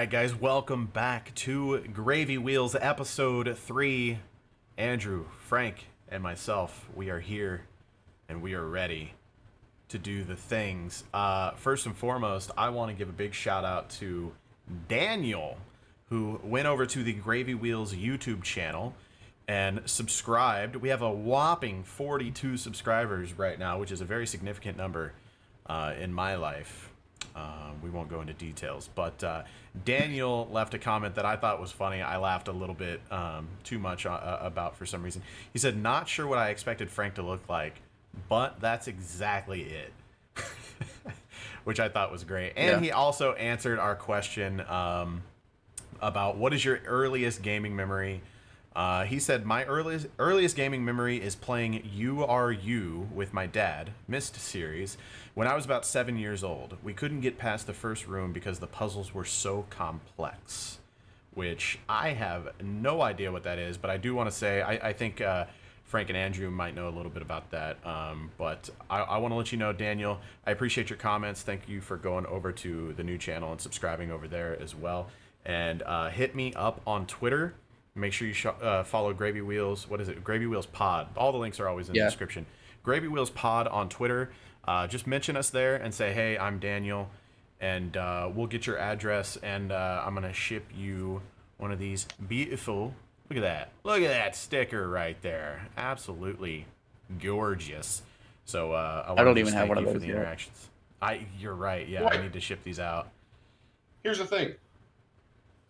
right, guys, welcome back to Gravy Wheels episode 3. Andrew, Frank, and myself, we are here and we are ready to do the things. First and foremost, I want to give a big shout out to Daniel, who went over to the Gravy Wheels YouTube channel and subscribed. We have a whopping 42 subscribers right now, which is a very significant number in my life. We won't go into details, but Daniel left a comment that I thought was funny. I laughed a little bit too much about for some reason. He said, "Not sure what I expected Frank to look like, but that's exactly it," which I thought was great. And he also answered our question about what is your earliest gaming memory. He said, "My earliest gaming memory is playing You Are You with my dad, Myst series, when I was about 7 years old. We couldn't get past the first room because the puzzles were so complex," which I have no idea what that is, but I do want to say, I think Frank and Andrew might know a little bit about that. But I want to let you know, Daniel, I appreciate your comments. Thank you for going over to the new channel and subscribing over there as well. And hit me up on Twitter. Make sure you follow Gravy Wheels. What is it? Gravy Wheels Pod. All the links are always in the description. Gravy Wheels Pod on Twitter. Just mention us there and say, "Hey, I'm Daniel," and we'll get your address, and I'm gonna ship you one of these beautiful. Look at that! Look at that sticker right there. Absolutely gorgeous. So I don't even have one of those for the yet. interactions. You're right. Yeah, What? I need to ship these out. Here's the thing.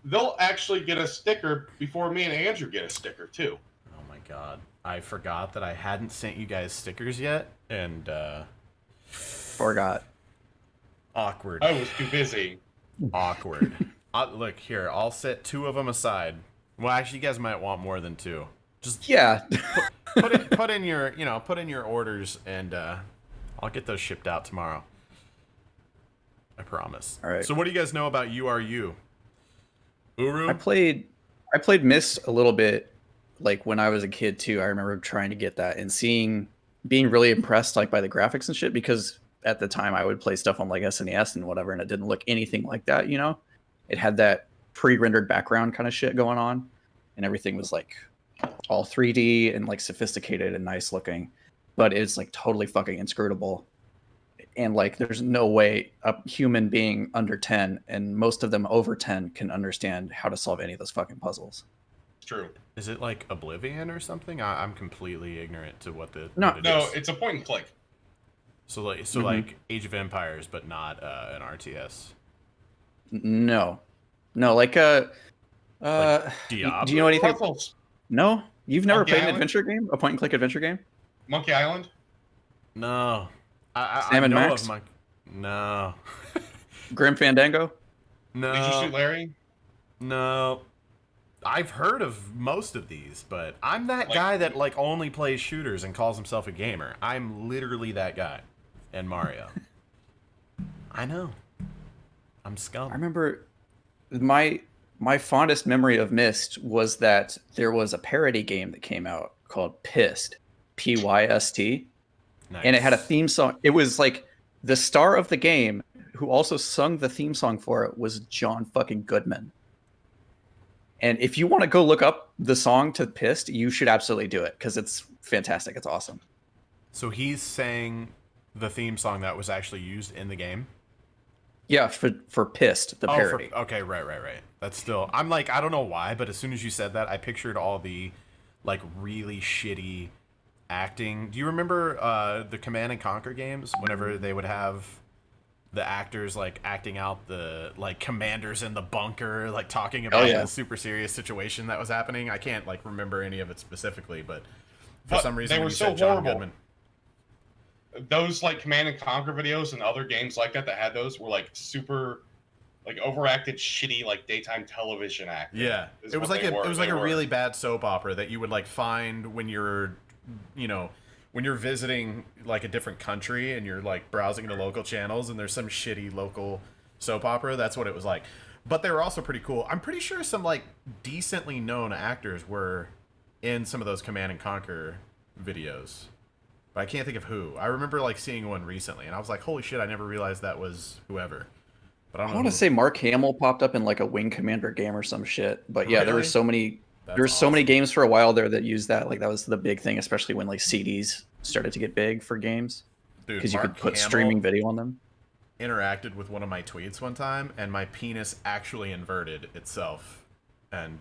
They'll actually get a sticker before me and Andrew get a sticker, too. Oh my god. I forgot that I hadn't sent you guys stickers yet, and Forgot. awkward. I was too busy. Awkward. Look, here, I'll set 2 of them aside. Well, actually, you guys might want more than 2. Just Yeah. put in your, put in your orders, and I'll get those shipped out tomorrow. I promise. All right. So what do you guys know about You Are You? Uru? I played Myst a little bit, like when I was a kid too. I remember trying to get that and being really impressed like by the graphics and shit, because at the time I would play stuff on like SNES and whatever, and it didn't look anything like that. It had that pre-rendered background kind of shit going on, and everything was like all 3D and like sophisticated and nice looking, but it's like totally fucking inscrutable. And like, there's no way a human being under 10, and most of them over 10, can understand how to solve any of those fucking puzzles. It's true. Is it like Oblivion or something? I'm completely ignorant to what the... No. what it No, is. it's a point and click. So like Age of Empires, but not an RTS. No, like Diablo? do you know anything? Puzzles. No, you've never Monkey played an Island? adventure game, a point and click adventure game? Monkey Island? No. I Sam and know Max? of my... No. Grim Fandango? No. Did you shoot Larry? No. I've heard of most of these, but I'm that guy that like only plays shooters and calls himself a gamer. I'm literally that guy. And Mario. I know. I'm scum. I remember my fondest memory of Myst was that there was a parody game that came out called Pissed, Pyst. Nice. And it had a theme song. It was like the star of the game, who also sung the theme song for it, was John fucking Goodman. And if you want to go look up the song to Pissed, you should absolutely do it, because it's fantastic. It's awesome. So he's sang the theme song that was actually used in the game? Yeah, for Pissed, the parody. Okay, right. That's still... I'm like, I don't know why, but as soon as you said that, I pictured all the like really shitty acting. Do you remember the Command and Conquer games? Whenever they would have the actors like acting out the like commanders in the bunker, like talking about the super serious situation that was happening. I can't like remember any of it specifically, but for some reason they when were you so said John horrible. Goodman. Those like Command and Conquer videos and other games like that had those were like super like overacted shitty like daytime television acting. Yeah, is it was what like they were. it was like They a were. really bad soap opera that you would like find when you're, when you're visiting like a different country and you're like browsing the local channels and there's some shitty local soap opera. That's what it was like. But they were also pretty cool. I'm pretty sure some like decently known actors were in some of those Command and Conquer videos, but I can't think of who. I remember like seeing one recently and I was like, holy shit, I never realized that was whoever. But I I don't know want to who. say Mark Hamill popped up in like a Wing Commander game or some shit. But yeah, there were Really? so many. There That's were so many awesome. games for a while there that used that. Like that was the big thing, especially when like CDs started to get big for games Dude, because you could Mark put Hamill streaming video on them. interacted with one of my tweets one time, and my penis actually inverted itself, and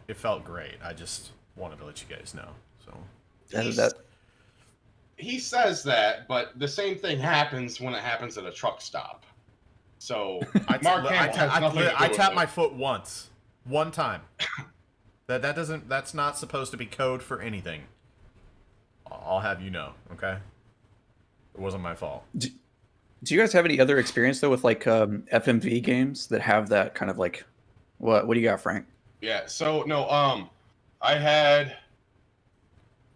it felt great. I just wanted to let you guys know. So That, He's, that he says that, but the same thing happens when it happens at a truck stop. So Mark Hamill has nothing to do I with tapped it. my foot one time. That's not supposed to be code for anything. I'll have you know, okay? It wasn't my fault. do you guys have any other experience though with like FMV games that have that kind of like what do you got, Frank? Yeah. So no. I had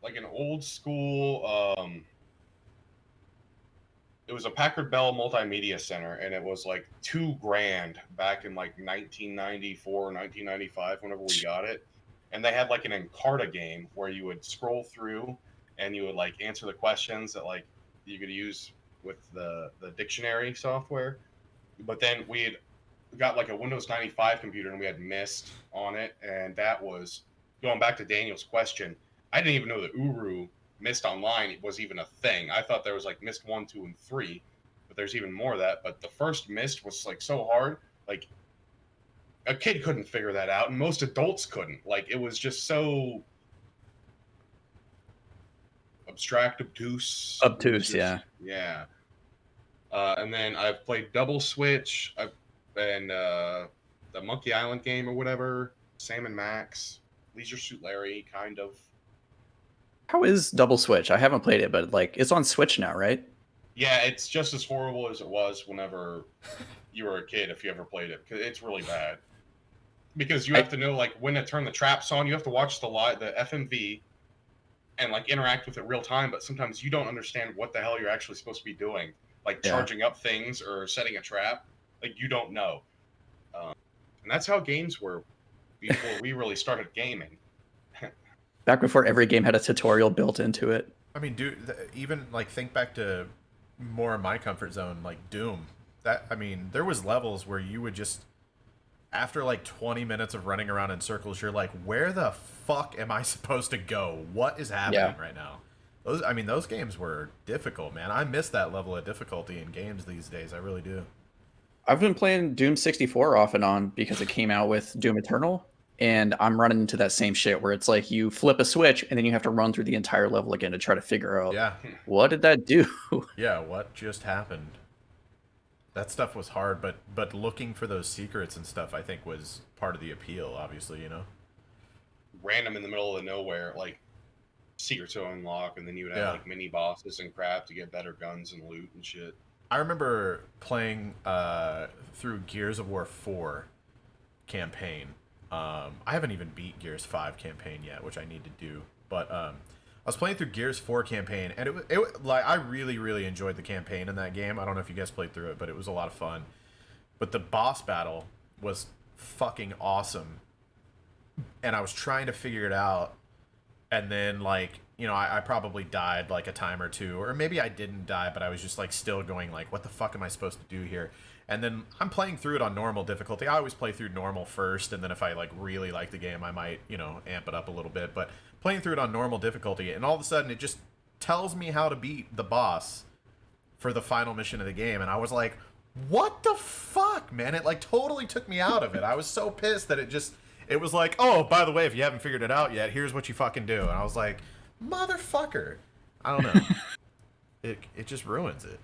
like an old school. It was a Packard Bell Multimedia Center, and it was like $2,000 back in like 1994, 1995, whenever we got it. And they had like an Encarta game where you would scroll through and you would like answer the questions that like you could use with the dictionary software. But then we had got like a Windows 95 computer and we had Mist on it, and that was going back to Daniel's question. I didn't even know that Uru Mist Online was even a thing. I thought there was like Mist 1, 2, and 3, but there's even more of that. But the first Mist was like so hard, like a kid couldn't figure that out, and most adults couldn't. Like it was just so abstract, obtuse. Obtuse, Just- yeah. Yeah. And then I've played Double Switch, and the Monkey Island game or whatever, Sam and Max, Leisure Suit Larry, kind of. How is Double Switch? I haven't played it, but like it's on Switch now, right? Yeah, it's just as horrible as it was whenever you were a kid, if you ever played it, because it's really bad. Because you have to know like when to turn the traps on. You have to watch the FMV and like interact with it real time. But sometimes you don't understand what the hell you're actually supposed to be doing, like Yeah. charging up things or setting a trap. Like you don't know, and that's how games were before we really started gaming. Back before every game had a tutorial built into it. I mean, dude, even like think back to more of my comfort zone, like Doom. I mean, there was levels where you would just, after like 20 minutes of running around in circles, you're like, where the fuck am I supposed to go? What is happening Yeah. right now? Those games were difficult, man. I miss that level of difficulty in games these days. I really do. I've been playing Doom 64 off and on because it came out with Doom Eternal, and I'm running into that same shit where it's like you flip a switch and then you have to run through the entire level again to try to figure out Yeah. what did that do. Yeah, what just happened? That stuff was hard, but looking for those secrets and stuff, I think, was part of the appeal, obviously, you know? Random in the middle of nowhere, like secrets to unlock, and then you would have Yeah. like mini bosses and crap to get better guns and loot and shit. I remember playing through Gears of War 4 campaign. I haven't even beat Gears 5 campaign yet, which I need to do. But I was playing through Gears 4 campaign, and it like I really, really enjoyed the campaign in that game. I don't know if you guys played through it, but it was a lot of fun. But the boss battle was fucking awesome. And I was trying to figure it out, and then like, you know, I probably died like a time or two, or maybe I didn't die, but I was just like still going like, what the fuck am I supposed to do here? And then I'm playing through it on normal difficulty. I always play through normal first, and then if I like really like the game, I might, you know, amp it up a little bit. But playing through it on normal difficulty, and all of a sudden it just tells me how to beat the boss for the final mission of the game, and I was like, what the fuck, man? It like totally took me out of it. I was so pissed that it was like, oh, by the way, if you haven't figured it out yet, here's what you fucking do. And I was like, motherfucker. I don't know. it just ruins it.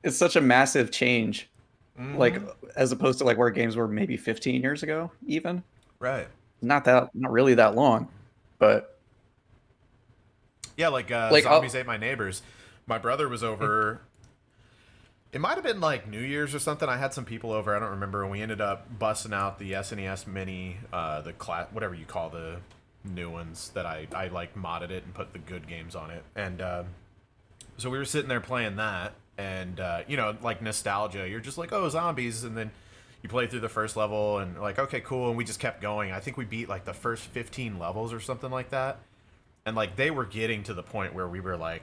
It's such a massive change, Mhm. like as opposed to like where games were maybe 15 years ago, even Right. not really that long, but Yeah, like Like, Zombies Ate My Neighbors. My brother was over. It might have been like New Year's or something. I had some people over. I don't remember. And we ended up busting out the SNES Mini, the class, whatever you call the new ones that I like modded it and put the good games on it. And so we were sitting there playing that, and you know, like nostalgia. You're just like, oh, zombies, and then you play through the first level, and like, okay, cool. And we just kept going. I think we beat like the first 15 levels or something like that. And like they were getting to the point where we were like,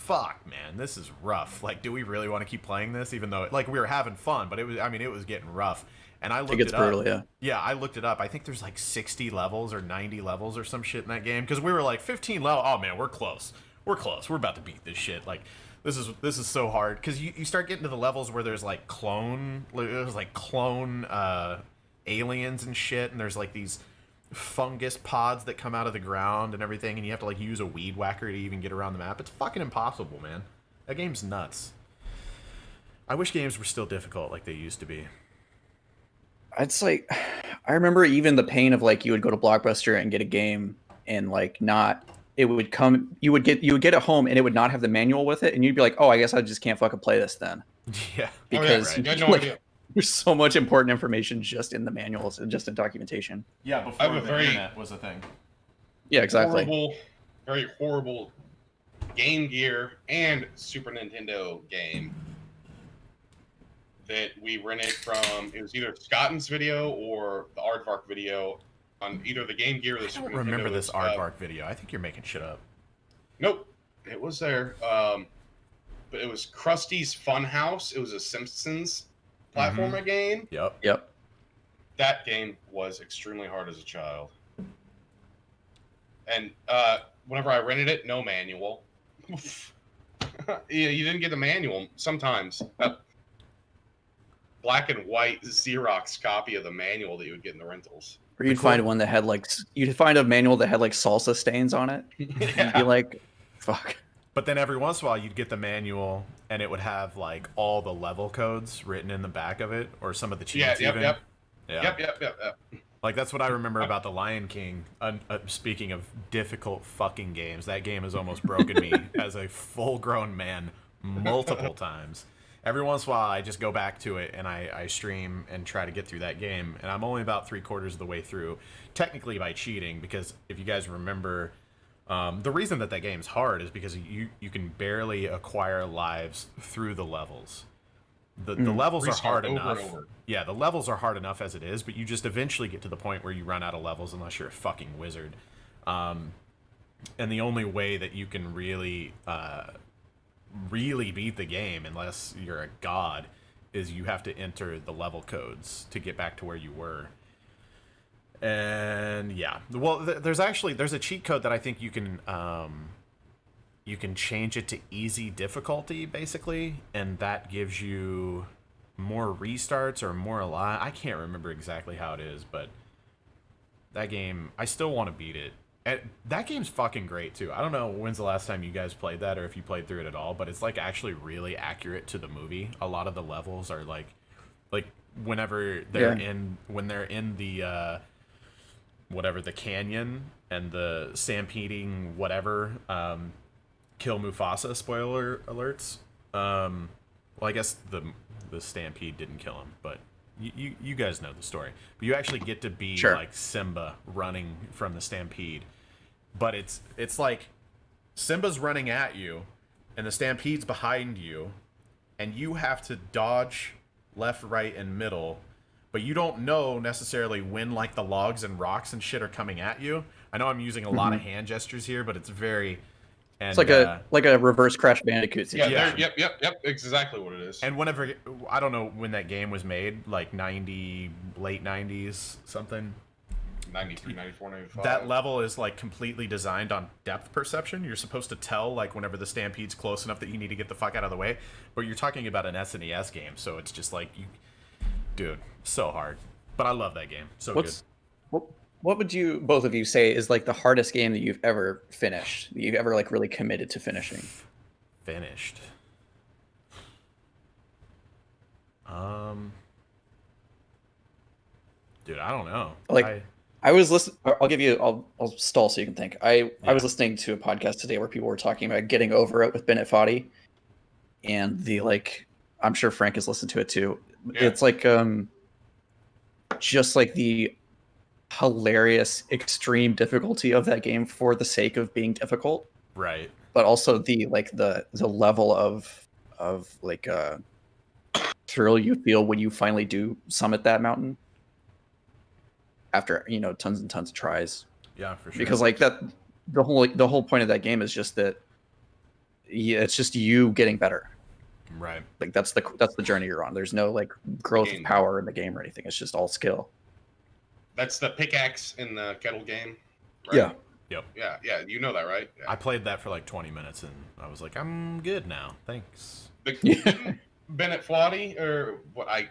fuck, man, this is rough. Like, do we really want to keep playing this? Even though, like, we were having fun, but it was getting rough. And I looked gets it brutal, up. yeah. Yeah, I looked it up. I think there's like 60 levels or 90 levels or some shit in that game. Because we were like 15 level. Oh man, we're close. We're close. We're about to beat this shit. Like, this is so hard. Because you start getting to the levels where there's like clone aliens and shit, and there's like these fungus pods that come out of the ground and everything, and you have to like use a weed whacker to even get around the map. It's fucking impossible, man. That game's nuts. I wish games were still difficult like they used to be. It's like, I remember even the pain of like you would go to Blockbuster and get a game and like not, it would come, you would get it home and it would not have the manual with it, and you'd be like, oh, I guess I just can't fucking play this then. Yeah. Because You had no like, idea. there's so much important information just in the manuals and just in documentation. Yeah, I before have a the very- internet was a thing. Yeah, exactly. Very horrible Game Gear and Super Nintendo game that we rented from. It was either Scotton's video or the Aardvark video on either the Game Gear or the I Super don't Nintendo. remember this It's, Aardvark video. I think you're making shit up. Nope, it was there. But it was Krusty's Funhouse. It was a Simpsons platformer game. Yep. Yep. That game was extremely hard as a child. And whenever I rented it, no manual. You didn't get the manual sometimes. Black and white Xerox copy of the manual that you would get in the rentals. Or you'd find one that had like, you'd find a manual that had like salsa stains on it. You'd be like, fuck. But then every once in a while, you'd get the manual, and it would have like all the level codes written in the back of it, or some of the cheats. Yep. Yeah. Yep. Like that's what I remember about the Lion King. Speaking of difficult fucking games, that game has almost broken me as a full-grown man multiple times. Every once in a while, I just go back to it and I stream and try to get through that game, and I'm only about 3/4 of the way through, technically by cheating, because if you guys remember, the reason that game's hard is because you can barely acquire lives through the levels. The levels are hard Restart over enough. and over. Yeah, the levels are hard enough as it is, but you just eventually get to the point where you run out of levels unless you're a fucking wizard. And the only way that you can really beat the game, unless you're a god, is you have to enter the level codes to get back to where you were. And yeah, well, there's a cheat code that I think you can change it to easy difficulty, basically, and that gives you more restarts or more alive. I can't remember exactly how it is, but that game, I still want to beat it. And that game's fucking great too. I don't know when's the last time you guys played that, or if you played through it at all, but it's like actually really accurate to the movie. A lot of the levels are like whenever they're when they're in the whatever, the canyon and the stampeding whatever, kill Mufasa, spoiler alerts. Well, I guess the stampede didn't kill him, but you guys know the story. But you actually get to be like Simba running from the stampede, but it's like Simba's running at you and the stampede's behind you, and you have to dodge left, right, and middle, but you don't know necessarily when like the logs and rocks and shit are coming at you. I know I'm using a lot of hand gestures here, but it's very... And, it's like a reverse Crash Bandicoot situation. Yep. Exactly what it is. And whenever, I don't know when that game was made, like late 90s, something. 93, 94, 95. That level is like completely designed on depth perception. You're supposed to tell like whenever the stampede's close enough that you need to get the fuck out of the way. But you're talking about an SNES game, so it's just like, dude, so hard. But I love that game. So good. What would you, both of you, say is like the hardest game that you've ever finished, that you've ever like really committed to finishing? Finished. Dude, I don't know. Like, I was listening. I'll stall so you can think. I was listening to a podcast today where people were talking about Getting Over It with Bennett Foddy, and I'm sure Frank has listened to it too. Yeah. It's like just like the hilarious extreme difficulty of that game for the sake of being difficult, right? But also the level of like thrill you feel when you finally do summit that mountain after tons and tons of tries. Yeah, for sure. Because like that, the whole point of that game is just that it's just you getting better. Right. Like that's the journey you're on. There's no like growth of power in the game or anything. It's just all skill. That's the pickaxe in the kettle game. Right? Yeah. Yep. Yeah. You know that, right? Yeah. I played that for like 20 minutes and I was like, I'm good now. Thanks. Didn't Bennett Foddy, or what, I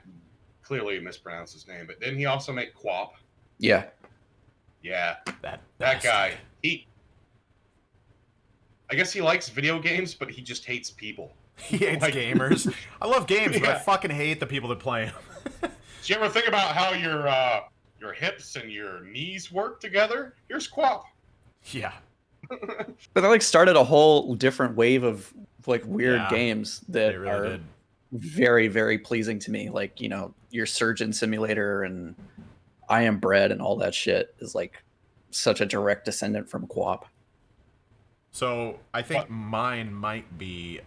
clearly mispronounced his name, but didn't he also make Quap? Yeah. Yeah. That Guy. I guess he likes video games, but he just hates people. He hates Like- gamers. I love games, but I Yeah. fucking hate the people that play them. Did you ever think about how your hips and your knees work together? Here's Quap. Yeah. But that like started a whole different wave of like weird Yeah, games that They really are did. very, very pleasing to me. Like, you know, your Surgeon Simulator and I Am Bread and all that shit is like such a direct descendant from Quap. So I think mine might be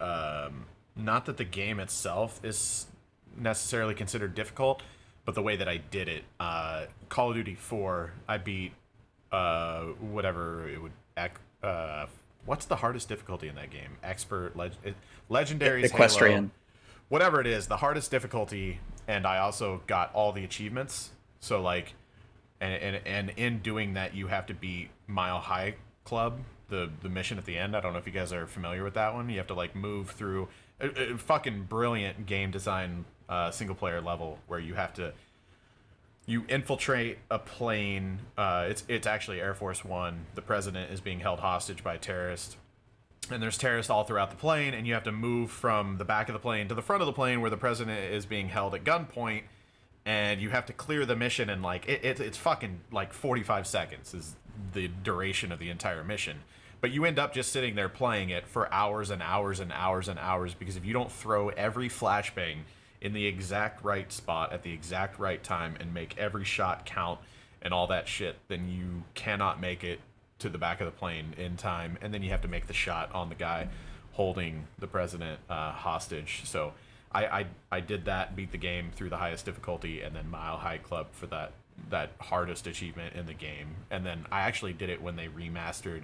not that the game itself is necessarily considered difficult, but the way that I did it. Call of Duty 4, I beat whatever it would. What's the hardest difficulty in that game? Expert, Legendaries, Equestrian. Halo, whatever it is, the hardest difficulty, and I also got all the achievements. So like, and in doing that, you have to beat Mile High Club, the mission at the end. I don't know if you guys are familiar with that one. You have to like move through a fucking brilliant game design single player level where you infiltrate a plane. It's actually Air Force One. The president is being held hostage by terrorists. And there's terrorists all throughout the plane, and you have to move from the back of the plane to the front of the plane where the president is being held at gunpoint, and you have to clear the mission in like it's fucking like 45 seconds is the duration of the entire mission. But you end up just sitting there playing it for hours and hours and hours and hours, because if you don't throw every flashbang in the exact right spot at the exact right time and make every shot count and all that shit, then you cannot make it to the back of the plane in time, and then you have to make the shot on the guy holding the president hostage. So I did that, beat the game through the highest difficulty, and then Mile High Club for that hardest achievement in the game. And then I actually did it when they remastered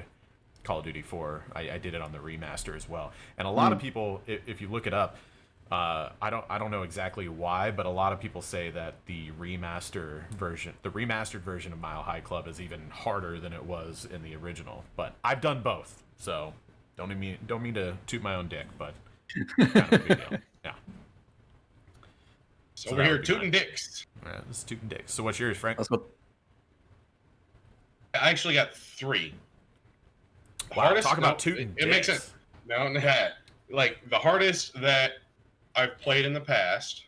Call of Duty 4. I did it on the remaster as well. And a lot of people, if you look it up, I don't know exactly why, but a lot of people say that the remastered version of Mile High Club is even harder than it was in the original. But I've done both, so don't mean to toot my own dick, but kind of a big deal. Yeah. So So we're that here would be tooting mine. dicks. Yeah, this is tooting dicks. So what's yours, Frank? That's what I actually got 3. The Wow, talk about tooting it makes dicks. it no, like the hardest that I've played in the past,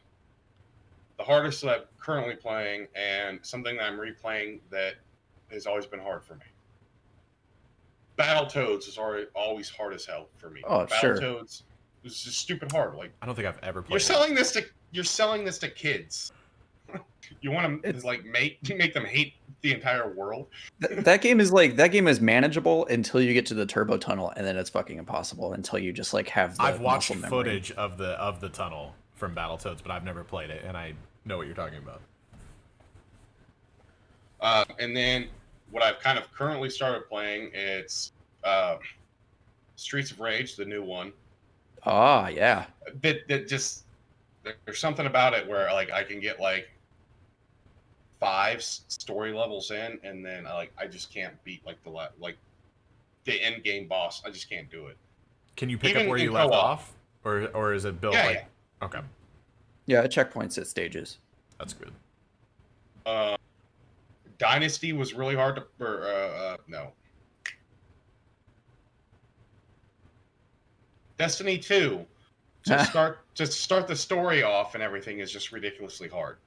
the hardest that I'm currently playing, and something that I'm replaying that has always been hard for me. Battletoads is always hard as hell for me. Oh, sure. Battletoads is just stupid hard. Like I don't think I've ever played. you're selling this to kids. You want to like make them hate the entire world. that game is manageable until you get to the turbo tunnel, and then it's fucking impossible until you just like have the I've watched muscle memory. footage of the tunnel from Battletoads, but I've never played it, and I know what you're talking about. And then what I've kind of currently started playing, it's Streets of Rage, the new one. Ah, yeah. That just there's something about it where like I can get like 5 story levels in, and then I just can't beat like the end game boss. I just can't do it. Can you pick Even up where in you left co-op. off, or is it built Yeah, like? Okay, Yeah, checkpoints at stages. that's good. Dynasty was really hard to no. Destiny 2 to start the story off and everything is just ridiculously hard.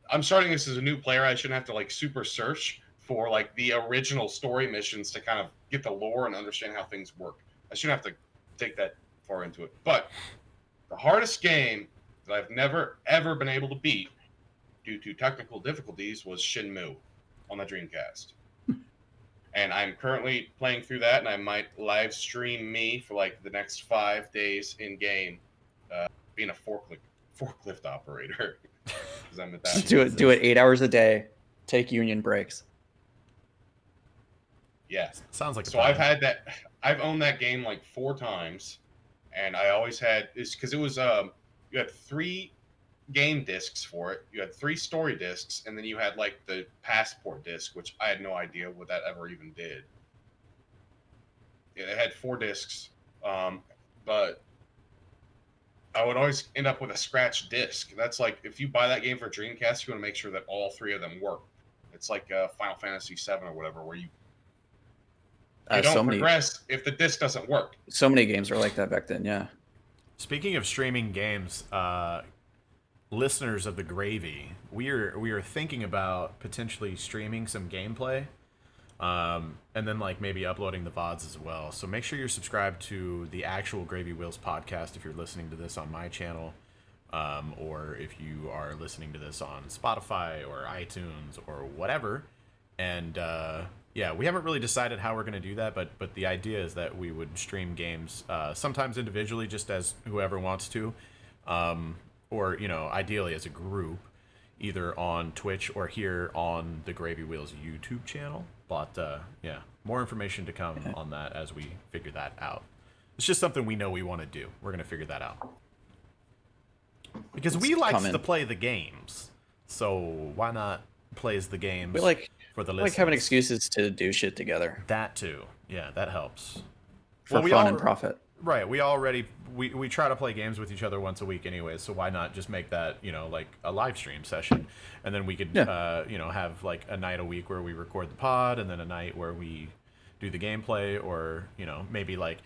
I'm starting this as a new player. I shouldn't have to like super search for like the original story missions to kind of get the lore and understand how things work. I shouldn't have to take that far into it. But the hardest game that I've never ever been able to beat due to technical difficulties was Shenmue on the Dreamcast. And I'm currently playing through that, and I might live stream me for like the next 5 days in game, being a forklift operator. 'Cause I'm at that. Do it 8 hours a day. Take union breaks. Yeah. Sounds like a So I've plan. had that. I've owned that game like 4 times, and I always had is because it was you had 3 game discs for it. You had 3 story discs, and then you had like the passport disc, which I had no idea what that ever even did. Yeah, it had 4 discs, but I would always end up with a scratch disc. That's like if you buy that game for Dreamcast, you want to make sure that all 3 of them work. It's like Final Fantasy VII or whatever, where you don't So many progress if the disc doesn't work. games were like that back then. Yeah. Speaking of streaming games, listeners of the Gravy, we are thinking about potentially streaming some gameplay, and then like maybe uploading the VODs as well. So make sure you're subscribed to the actual Gravy Wheels podcast if you're listening to this on my channel, or if you are listening to this on Spotify or iTunes or whatever. And yeah, we haven't really decided how we're going to do that, but the idea is that we would stream games sometimes individually, just as whoever wants to, or ideally as a group, either on Twitch or here on the Gravy Wheels YouTube channel. But yeah, more information to come on that as we figure that out. It's just something we know we want to do. We're going to figure that out because we like to play the games. So why not plays the games? We like for the like having excuses to do shit together. That too. Yeah, that helps. For fun and profit. Right. We try to play games with each other once a week anyway, so why not just make that, like a live stream session, and then we could have like a night a week where we record the pod, and then a night where we do the gameplay, or maybe like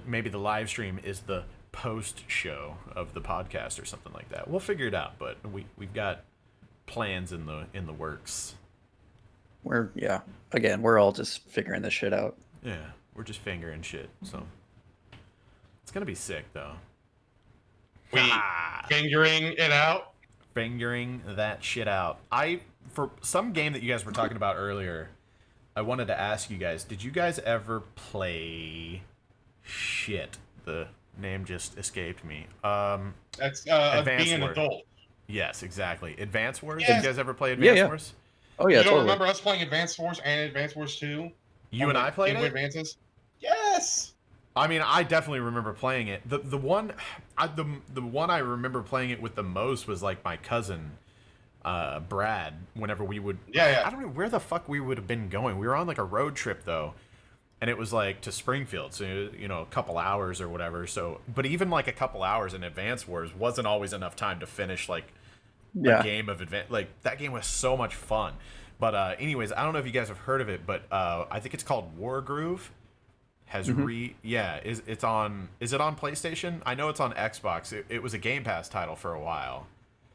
maybe the live stream is the post show of the podcast or something like that. We'll figure it out, but we've got plans in the works. We're all just figuring this shit out. Yeah, we're just fingering shit. So it's gonna be sick though. Figuring it out. Figuring that shit out. For some game that you guys were talking about earlier, I wanted to ask you guys, did you guys ever play shit? The name just escaped me. That's Advance being an Wars. adult. Yes, exactly. Advance Wars? Yes. Did you guys ever play Advance Wars? Oh yeah, You don't totally. remember us playing Advance Wars and Advance Wars 2? You and I played Game Boy it? Advances? Yes! I mean, I definitely remember playing it. The one I remember playing it with the most was like my cousin, Brad. Whenever we would, Yeah. I don't know where the fuck we would have been going. We were on like a road trip though, and it was like to Springfield, so a couple hours or whatever. So, but even like a couple hours in Advance Wars wasn't always enough time to finish like a game of Advance. Like that game was so much fun. But anyways, I don't know if you guys have heard of it, but I think it's called Wargroove. Is it on PlayStation? I know it's on Xbox. It was a Game Pass title for a while.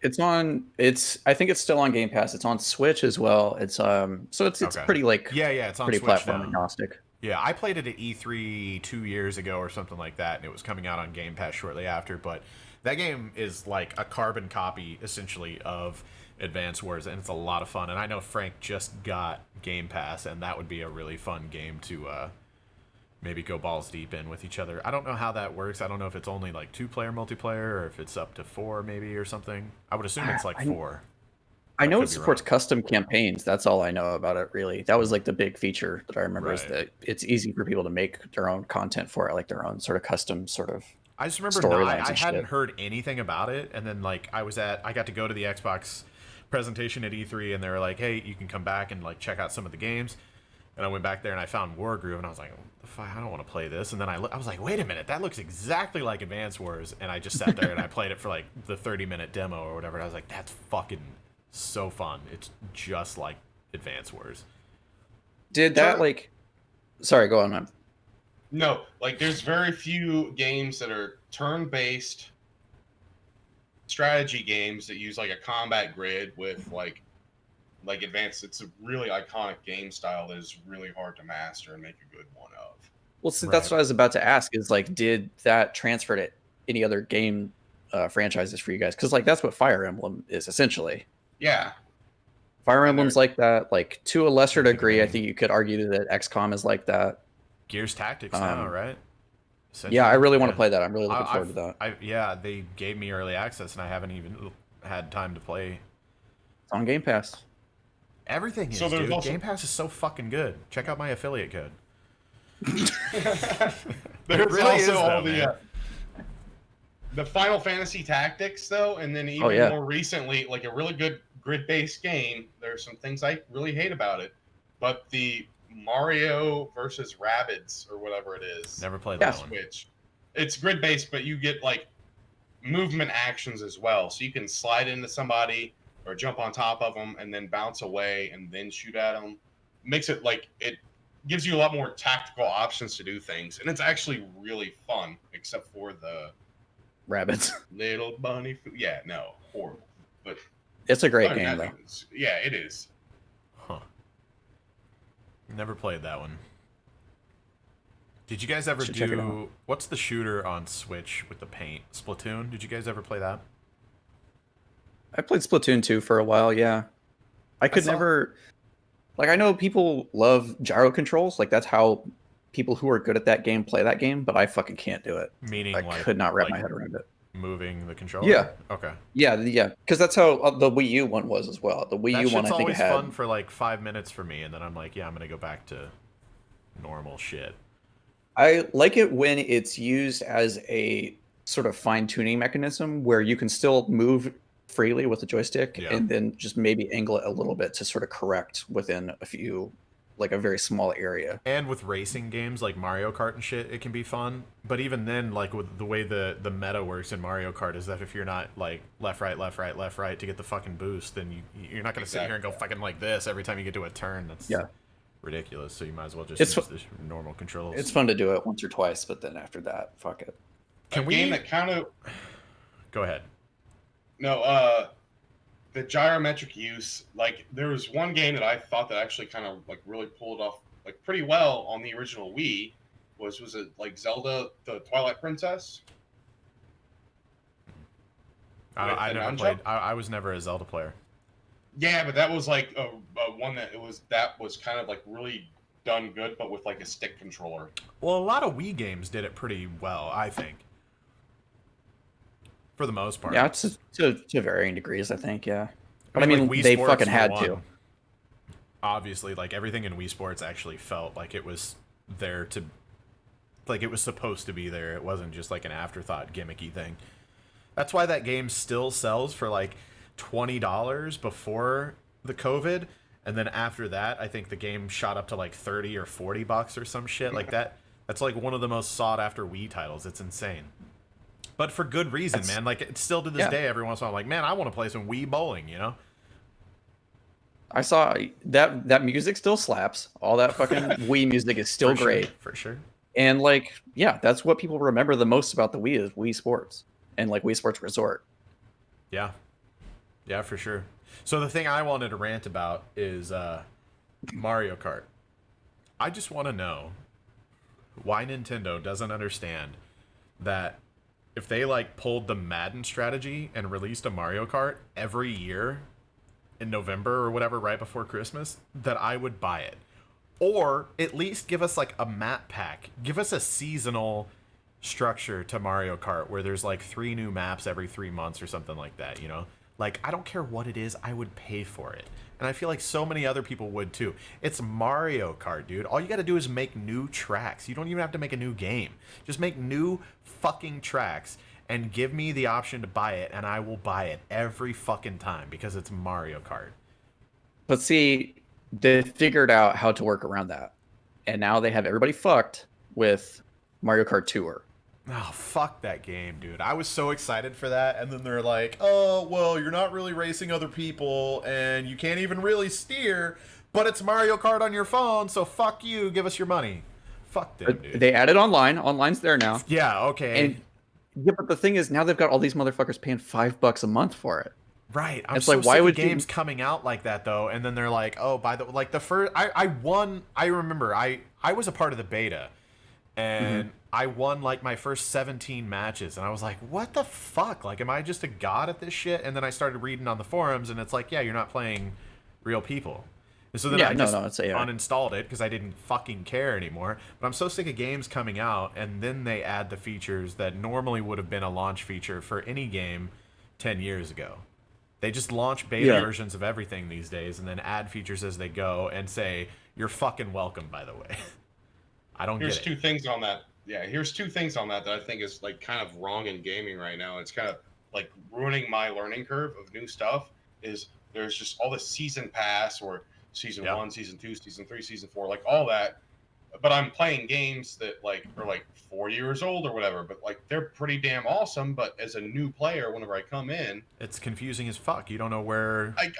I think it's still on Game Pass. It's on Switch as well. It's pretty like it's on pretty Switch platform now. agnostic. Yeah, I played it at E3 2 years ago or something like that, and it was coming out on Game Pass shortly after. But that game is like a carbon copy, essentially, of Advance Wars, and it's a lot of fun. And I know Frank just got Game Pass, and that would be a really fun game to maybe go balls deep in with each other. I don't know how that works. I don't know if it's only like 2-player multiplayer or if it's up to 4 maybe or something. I would assume it's like 4. I know it supports custom campaigns. That's all I know about it, really. That was like the big feature that I remember is that it's easy for people to make their own content for it, like their own sort of custom sort of. I just remember I hadn't heard anything about it, and then like I got to go to the Xbox presentation at E3, and they were like, "Hey, you can come back and like check out some of the games." And I went back there and I found Wargroove, and I was like, "The fuck, I don't want to play this." And then I was like, "Wait a minute, that looks exactly like Advance Wars." And I just sat there and I played it for like the 30-minute demo or whatever. And I was like, "That's fucking so fun. It's just like Advance Wars." Did that Sorry, go on, man. No, like there's very few games that are turn-based strategy games that use like a combat grid with like advanced. It's a really iconic game style that is really hard to master and make a good one of. Well, see, that's what I was about to ask. Is like, did that transfer to any other game franchises for you guys? Because like that's what Fire Emblem is essentially. Yeah. Fire Emblem's like that. Like to a lesser degree, I think you could argue that XCOM is like that. Gears Tactics now, right? Yeah, I really want to play that. I'm really looking forward to that. They gave me early access, and I haven't even had time to play. It's on Game Pass. Everything is, So there's dude. also- Game Pass is so fucking good. Check out my affiliate code. There's really also is, all though, man. the Final Fantasy Tactics though, and then even yeah. more recently, like a really good grid-based game. There's some things I really hate about it, but the Mario versus Rabbids or whatever it is, Never played Yeah. that one. Switch. It's grid-based, but you get like movement actions as well, so you can slide into somebody or jump on top of them and then bounce away and then shoot at them. Makes it like it gives you a lot more tactical options to do things, and it's actually really fun, except for the Rabbits. little bunny food. Yeah, no, horrible. But It's a great other than game, that, though. yeah, it is. Huh. Never played that one. Did you guys ever Should check it do what's the shooter on Switch with the paint? Splatoon? Did you guys ever play that? I played Splatoon 2 for a while, yeah. I could saw- never... Like, I know people love gyro controls. Like, that's how people who are good at that game play that game, but I fucking can't do it. Meaning I like could not wrap like my head around it. moving the controller? Yeah. Okay. Yeah, because that's how the Wii U one was as well. The Wii That U shit's one, I think, always had... fun for like 5 minutes for me, and then I'm like, yeah, I'm gonna go back to normal shit. I like it when it's used as a sort of fine-tuning mechanism where you can still move freely with the joystick Yeah. and then just maybe angle it a little bit to sort of correct within a few, like a very small area. And with racing games like Mario Kart and shit, it can be fun. But even then, like with the way the meta works in Mario Kart is that if you're not like left, right, left, right, left, right to get the fucking boost, then you're not gonna sit here and go fucking like this every time you get to a turn. That's Yeah. ridiculous. So you might as well just It's use the normal controls. It's fun to do it once or twice, but then after that, fuck it. Can a we game that kind of go ahead? The gyrometric use, like there was one game that I thought that actually kind of like really pulled off like pretty well on the original Wii. Was it like Zelda the Twilight Princess? With I the never nunchuck? played. I was never a Zelda player. Yeah, but that was like a one that was kind of like really done good, but with like a stick controller. Well, a lot of Wii games did it pretty well, I think. For the most part. Yeah, it's to varying degrees, I think. Yeah, but I like, mean, Wii they Sports fucking for had one. to. Obviously, like everything in Wii Sports actually felt like it was there to, like it was supposed to be there. It wasn't just like an afterthought gimmicky thing. That's why that game still sells for like $20 before the COVID, and then after that, I think the game shot up to like 30 or $40 or some shit like that. That's like one of the most sought after Wii titles. It's insane. But for good reason, man. Like it's still to this day, every once in a while, I'm like, man, I want to play some Wii bowling, you know? I saw that music still slaps. All that fucking Wii music is still For great. sure, for sure. And like, yeah, that's what people remember the most about the Wii is Wii Sports and like Wii Sports Resort. Yeah. Yeah, for sure. So the thing I wanted to rant about is Mario Kart. I just want to know why Nintendo doesn't understand that if they like pulled the Madden strategy and released a Mario Kart every year in November or whatever right before Christmas, that I would buy it. Or at least give us like a map pack. Give us a seasonal structure to Mario Kart where there's like 3 new maps every 3 months or something like that, you know? Like, I don't care what it is, I would pay for it. And I feel like so many other people would too. It's Mario Kart, dude. All you gotta do is make new tracks. You don't even have to make a new game. Just make new fucking tracks and give me the option to buy it, and I will buy it every fucking time because it's Mario Kart. But see, they figured out how to work around that. And now they have everybody fucked with Mario Kart Tour. Oh, fuck that game, dude. I was so excited for that, and then they're like, oh, well, you're not really racing other people, and you can't even really steer, but it's Mario Kart on your phone, so fuck you, give us your money. Fuck them, But dude. they added online. Online's there now. Yeah, okay. And yeah, but the thing is, now they've got all these motherfuckers paying $5 a month for it. Right. I'm It's so like, why sick of would you- games coming out like that, though, and then they're like, oh, by the like the first, I won. I remember I was a part of the beta, and I won like my first 17 matches, and I was like, what the fuck? Like, am I just a god at this shit? And then I started reading on the forums, and it's like, yeah, you're not playing real people. And so then Yeah, I no, just no, it's AI. uninstalled it because I didn't fucking care anymore. But I'm so sick of games coming out, and then they add the features that normally would have been a launch feature for any game 10 years ago. They just launch beta Yeah. versions of everything these days and then add features as they go and say, you're fucking welcome, by the way. I don't Here's get two it. things on that. Yeah, here's two things on that I think is like kind of wrong in gaming right now. It's kind of like ruining my learning curve of new stuff. Is there's just all this season pass or season Yeah. 1, season 2, season 3, season 4, like all that. But I'm playing games that like are like 4 years old or whatever. But like they're pretty damn awesome. But as a new player, whenever I come in, It's confusing as fuck. You don't know where. I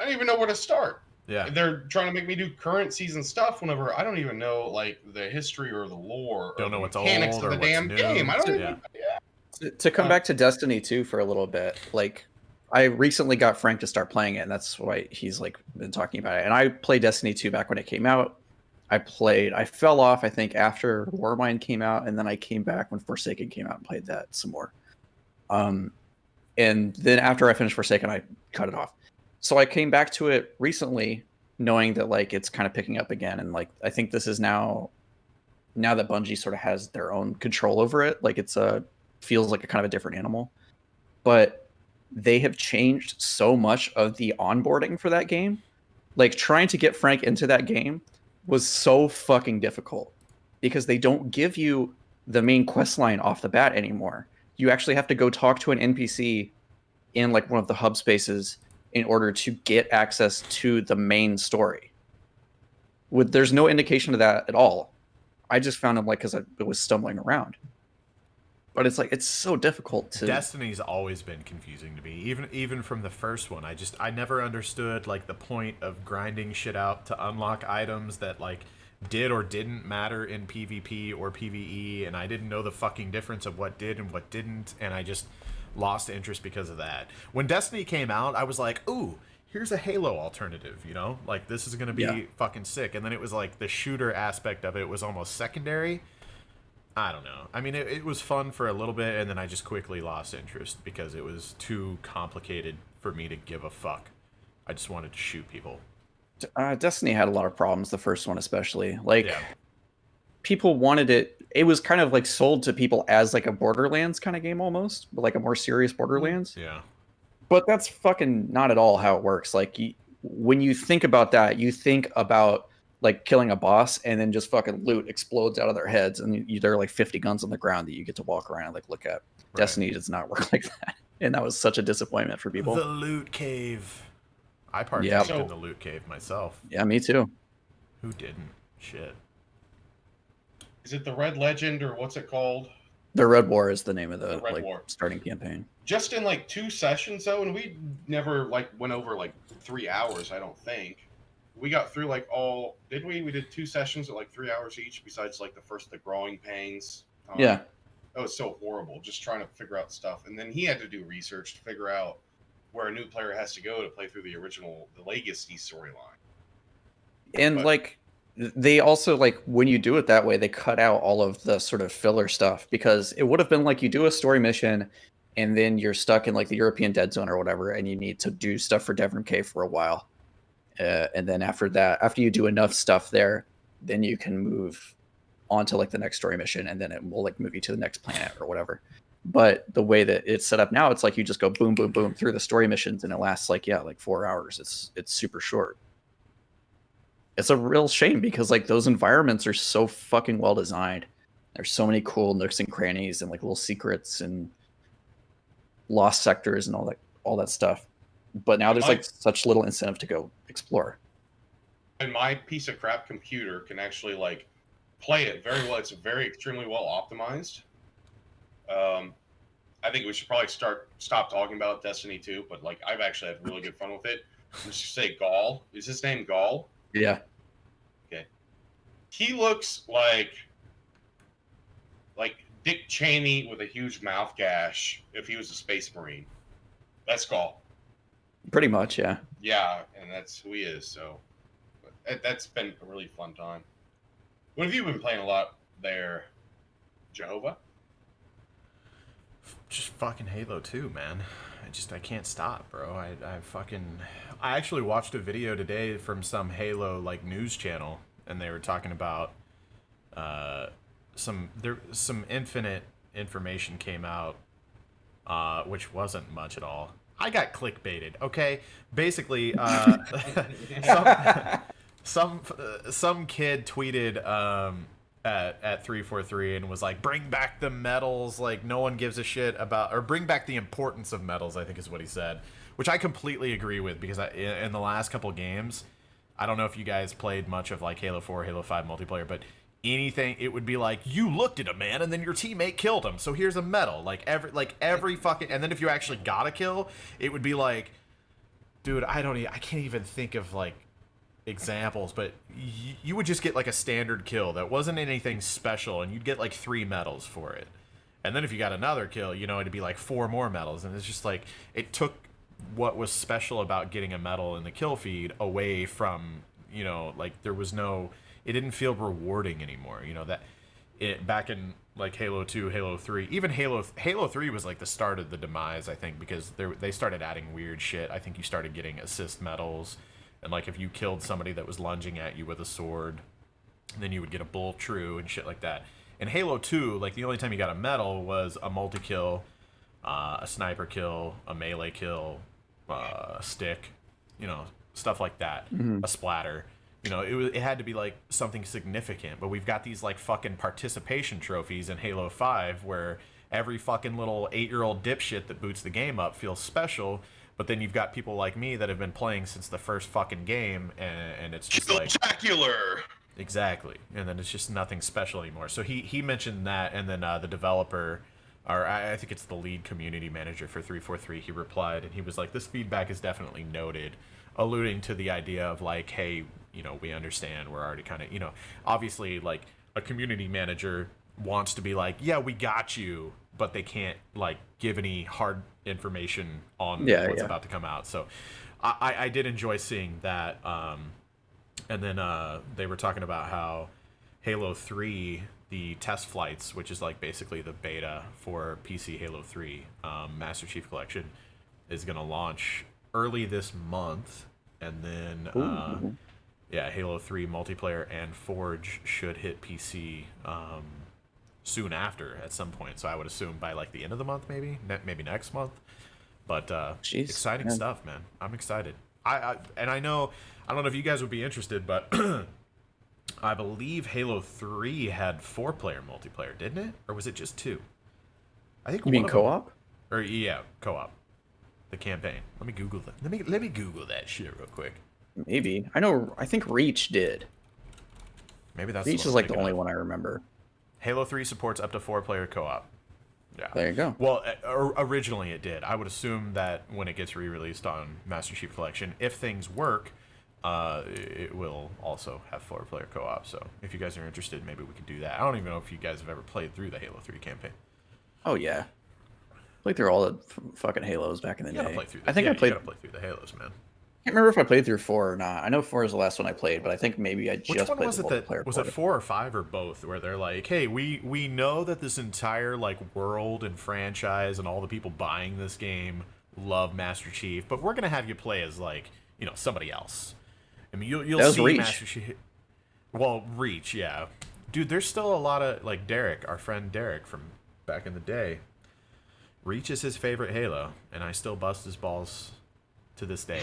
don't even know where to start. Yeah. They're trying to make me do current season stuff whenever I don't even know like the history or the lore or Don't know the what's mechanics old of or the what's damn new. game. I don't Yeah. even. Yeah. To come back to Destiny 2 for a little bit, like I recently got Frank to start playing it, and that's why he's like been talking about it. And I played Destiny 2 back when it came out. I fell off, I think, after Warmind came out, and then I came back when Forsaken came out and played that some more. And then after I finished Forsaken, I cut it off. So I came back to it recently, knowing that like it's kind of picking up again, and like I think this is now that Bungie sort of has their own control over it, like it's feels like a kind of a different animal. But they have changed so much of the onboarding for that game. Like trying to get Frank into that game was so fucking difficult because they don't give you the main quest line off the bat anymore. You actually have to go talk to an NPC in like one of the hub spaces in order to get access to the main story. There's no indication of that at all. I just found him like because I was stumbling around. But it's like it's so difficult to. Destiny's always been confusing to me, even from the first one. I never understood like the point of grinding shit out to unlock items that like did or didn't matter in PvP or PvE, and I didn't know the fucking difference of what did and what didn't, and I just lost interest because of that. When Destiny came out, I was like, ooh, here's a Halo alternative, you know? Like this is gonna be fucking sick. And then it was like the shooter aspect of it was almost secondary. I don't know. I mean, it was fun for a little bit, and then I just quickly lost interest because it was too complicated for me to give a fuck. I just wanted to shoot people. Destiny had a lot of problems, the first one especially. Like, Yeah. people wanted it. It was kind of like sold to people as like a Borderlands kind of game almost, but like a more serious Borderlands. Yeah. But that's fucking not at all how it works. Like, when you think about that, you think about like killing a boss and then just fucking loot explodes out of their heads, and there are like 50 guns on the ground that you get to walk around and like look at. Right. Destiny does not work like that, and that was such a disappointment for people. The loot cave. I partook Yep. in the loot cave myself. Yeah, me too. Who didn't? Shit. Is it the Red Legend or what's it called? The Red War is the name of the The Red like War. starting campaign. Just in like 2 sessions though, and we never like went over like 3 hours. I don't think we got through like all. Did we? We did 2 sessions at like 3 hours each. Besides like the growing pains. Yeah. That was so horrible. Just trying to figure out stuff, and then he had to do research to figure out where a new player has to go to play through the Legacy storyline. And But- like they also like when you do it that way, they cut out all of the sort of filler stuff, because it would have been like you do a story mission and then you're stuck in like the European Dead Zone or whatever, and you need to do stuff for Devon Cave for a while. And then after that, after you do enough stuff there, then you can move on to like the next story mission, and then it will like move you to the next planet or whatever. But the way that it's set up now, it's like you just go boom, boom, boom through the story missions, and it lasts like 4 hours. It's super short. It's a real shame because like those environments are so fucking well designed. There's so many cool nooks and crannies and like little secrets and lost sectors and all that stuff. But now there's like such little incentive to go explore. And my piece of crap computer can actually like play it very well. It's very extremely well optimized. I think we should probably stop talking about Destiny 2, but like I've actually had really good fun with it. Let's just say Gaul. Is his name Gaul? Yeah. Okay. He looks like Dick Cheney with a huge mouth gash if he was a space marine. That's Gaul. Pretty much, yeah. Yeah, and that's who he is. So that's been a really fun time. What have you been playing a lot there, Jehovah? Just fucking Halo 2, man. I can't stop, bro. I actually watched a video today from some Halo like news channel, and they were talking about some Infinite information came out, which wasn't much at all. I got clickbaited. Okay, basically, some kid tweeted at 343 and was like, "Bring back the medals. Like no one gives a shit about, or bring back the importance of medals." I think is what he said, which I completely agree with because in the last couple games, I don't know if you guys played much of like Halo 4, Halo 5 multiplayer, but anything, it would be like, you looked at a man and then your teammate killed him, so here's a medal. Like every fucking, and then if you actually got a kill, it would be like, dude, I can't even think of like examples, but you would just get like a standard kill that wasn't anything special, and you'd get like 3 medals for it. And then if you got another kill, you know, it'd be like 4 more medals, and it's just like it took what was special about getting a medal in the kill feed away from, you know, like there was no, it didn't feel rewarding anymore. You know, that it back in like Halo 2, Halo 3, even Halo 3 was like the start of the demise, I think, because they started adding weird shit. I think you started getting assist medals, and like if you killed somebody that was lunging at you with a sword, then you would get a bull true and shit like that. In Halo 2, like the only time you got a medal was a multi-kill, a sniper kill, a melee kill, a stick, you know, stuff like that, a splatter. You know, it had to be like something significant. But we've got these like fucking participation trophies in Halo 5 where every fucking little 8-year-old dipshit that boots the game up feels special. But then you've got people like me that have been playing since the first fucking game, and it's just like spectacular. Exactly, and then it's just nothing special anymore. So he mentioned that, and then the developer, or I think it's the lead community manager for 343, he replied, and he was like, this feedback is definitely noted, alluding to the idea of like, hey, you know, we understand, we're already kind of, you know, obviously like a community manager wants to be like, yeah, we got you, but they can't like give any hard information on what's about to come out. So I did enjoy seeing that. And then they were talking about how Halo 3, the test flights, which is like basically the beta for PC Halo 3 Master Chief Collection, is going to launch early this month. And then, yeah, Halo 3 multiplayer and Forge should hit PC soon after at some point. So I would assume by like the end of the month, maybe next month. But exciting stuff, man. I'm excited. I don't know if you guys would be interested, but I believe Halo 3 had 4-player multiplayer, didn't it? Or was it just 2? I think you mean co-op? Or yeah, co-op. The campaign. Let me Google that. Let me Google that shit real quick. Maybe. I think Reach did. Maybe that's Reach is like the only one I remember. Halo 3 supports up to 4-player co-op. Yeah. There you go. Well, originally it did. I would assume that when it gets re-released on Master Chief Collection, if things work, it will also have 4-player co-op. So if you guys are interested, maybe we could do that. I don't even know if you guys have ever played through the Halo 3 campaign. Oh yeah, played through all the fucking Halos back in the day. I think I played. You gotta play through the Halos, man. I can't remember if I played through 4 or not. I know 4 is the last one I played, but I think maybe I just Which one played was the it that multiplayer was it 4 or 5 or both? Where they're like, hey, we know that this entire like world and franchise and all the people buying this game love Master Chief, but we're gonna have you play as like, you know, somebody else. I mean, you'll see Reach. Master Chief. Well, Reach, yeah, dude. There's still a lot of like Derek, our friend Derek from back in the day. Reach is his favorite Halo, and I still bust his balls to this day.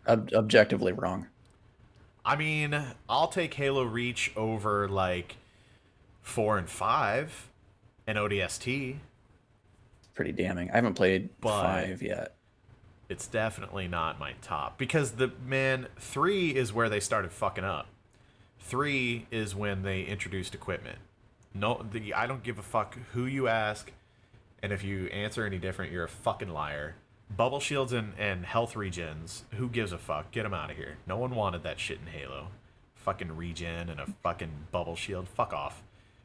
Objectively wrong. I mean, I'll take Halo Reach over like 4 and 5 and ODST. Pretty damning. I haven't played 5 yet. It's definitely not my top because 3 is where they started fucking up. 3 is when they introduced equipment. I don't give a fuck who you ask, and if you answer any different, you're a fucking liar. Bubble shields and health regens, who gives a fuck? Get them out of here. No one wanted that shit in Halo. Fucking regen and a fucking bubble shield. Fuck off.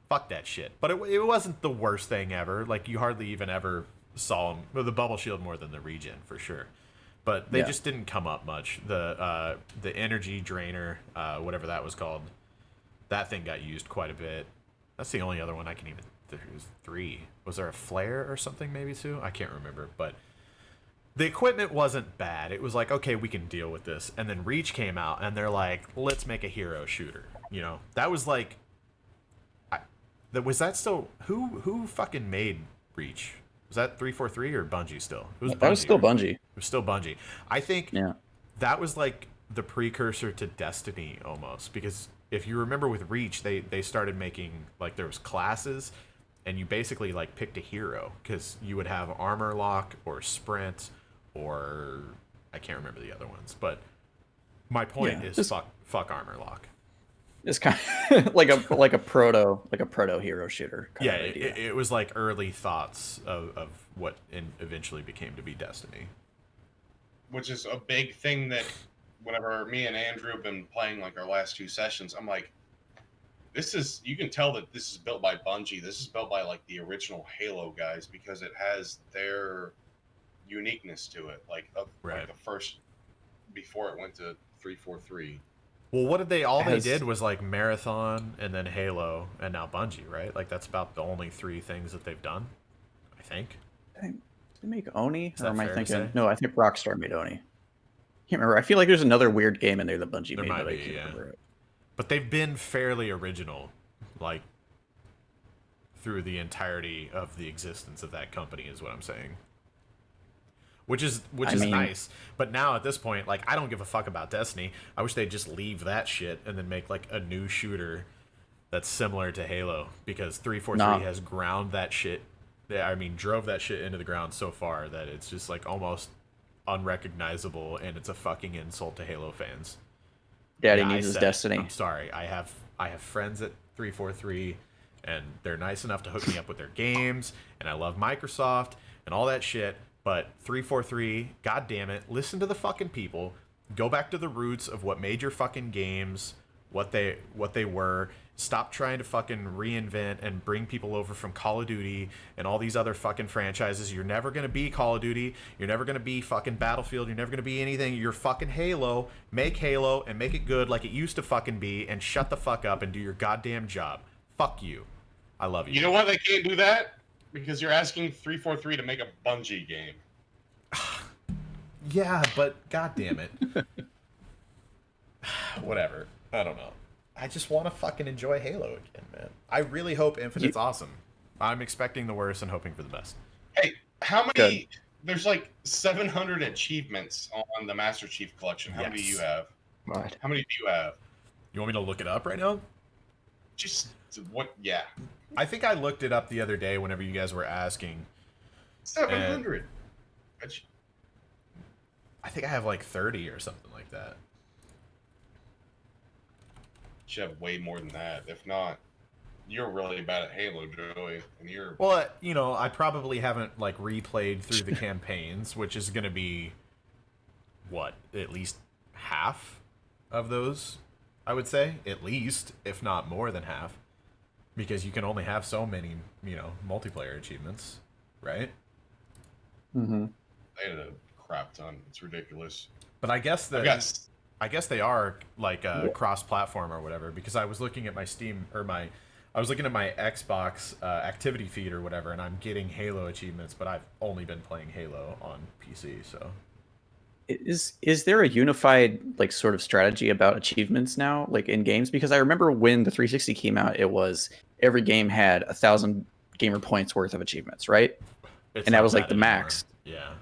Fuck that shit. But it wasn't the worst thing ever. Like, you hardly even ever saw them. Well, the bubble shield more than the regen, for sure. But they just didn't come up much. The energy drainer, whatever that was called, that thing got used quite a bit. That's the only other one I can even... There was 3. Was there a flare or something maybe too? I can't remember, but... The equipment wasn't bad. It was like, okay, we can deal with this. And then Reach came out, and they're like, let's make a hero shooter. You know, that was like, was that still who fucking made Reach? Was that 343 or Bungie still? It was Bungie. That was still right? Bungie. It was still Bungie. I think Yeah. that was like the precursor to Destiny almost, because if you remember with Reach, they started making like there was classes, and you basically like picked a hero because you would have armor lock or sprint or I can't remember the other ones, but my point Yeah, is just- fuck armor lock. It's kind of like a proto hero shooter. Kind Yeah, of idea. it was like early thoughts of what eventually became to be Destiny. Which is a big thing that whenever me and Andrew have been playing like our last 2 sessions, I'm like, you can tell that this is built by Bungie. This is built by like the original Halo guys because it has their uniqueness to it. Like Right. the first before it went to 343. Well, what did they Has- did was like Marathon and then Halo and now Bungie, right? Like that's about the only 3 things that they've done, I think. Did they make Oni? Is Or that am I fair to thinking? say? No, I think Rockstar made Oni. Can't remember. I feel like there's another weird game in there that Bungie There made, might but I be, can't yeah. remember it. But they've been fairly original, like through the entirety of the existence of that company, is what I'm saying. Which is I mean- nice. But now at this point, like I don't give a fuck about Destiny. I wish they'd just leave that shit and then make like a new shooter that's similar to Halo, because 343 Nah. has ground that shit. I mean, drove that shit into the ground so far that it's just like almost unrecognizable, and it's a fucking insult to Halo fans. Daddy Yeah, I needs his said it. Destiny. I'm sorry. I have friends at 343, and they're nice enough to hook me up with their games, and I love Microsoft and all that shit. But 343, god damn it, listen to the fucking people. Go back to the roots of what made your fucking games what they were. Stop trying to fucking reinvent and bring people over from Call of Duty and all these other fucking franchises. You're never going to be Call of Duty. You're never going to be fucking Battlefield. You're never going to be anything. You're fucking Halo. Make Halo and make it good like it used to fucking be, and shut the fuck up and do your goddamn job. Fuck you. I love you. You know why they can't do that? Because you're asking 343 to make a Bungie game. Yeah, but goddamn it. Whatever. I don't know. I just want to fucking enjoy Halo again, man. I really hope Infinite's awesome. I'm expecting the worst and hoping for the best. Hey, how many? Good. There's like 700 achievements on the Master Chief Collection. How many do Yes. you have? Right. How many do you have? You want me to look it up right now? Just what? Yeah, I think I looked it up the other day whenever you guys were asking. 700. I think I have like 30 or something like that. You should have way more than that. If not, you're really bad at Halo, Joey, and you're. Well, you know, I probably haven't like replayed through the campaigns, which is going to be what, at least half of those, I would say, at least, if not more than half, because you can only have so many, you know, multiplayer achievements, right? Mm-hmm. They had a crap ton. It's ridiculous. But I guess I that guess. I guess they are like cross-platform or whatever, because I was looking at my Steam or I was looking at my Xbox activity feed or whatever, and I'm getting Halo achievements, but I've only been playing Halo on PC, so. Is there a unified like sort of strategy about achievements now, like in games? Because I remember when the 360 came out, it was every game had 1,000 gamer points worth of achievements, right? It's And that not was like the anymore. max. Yeah.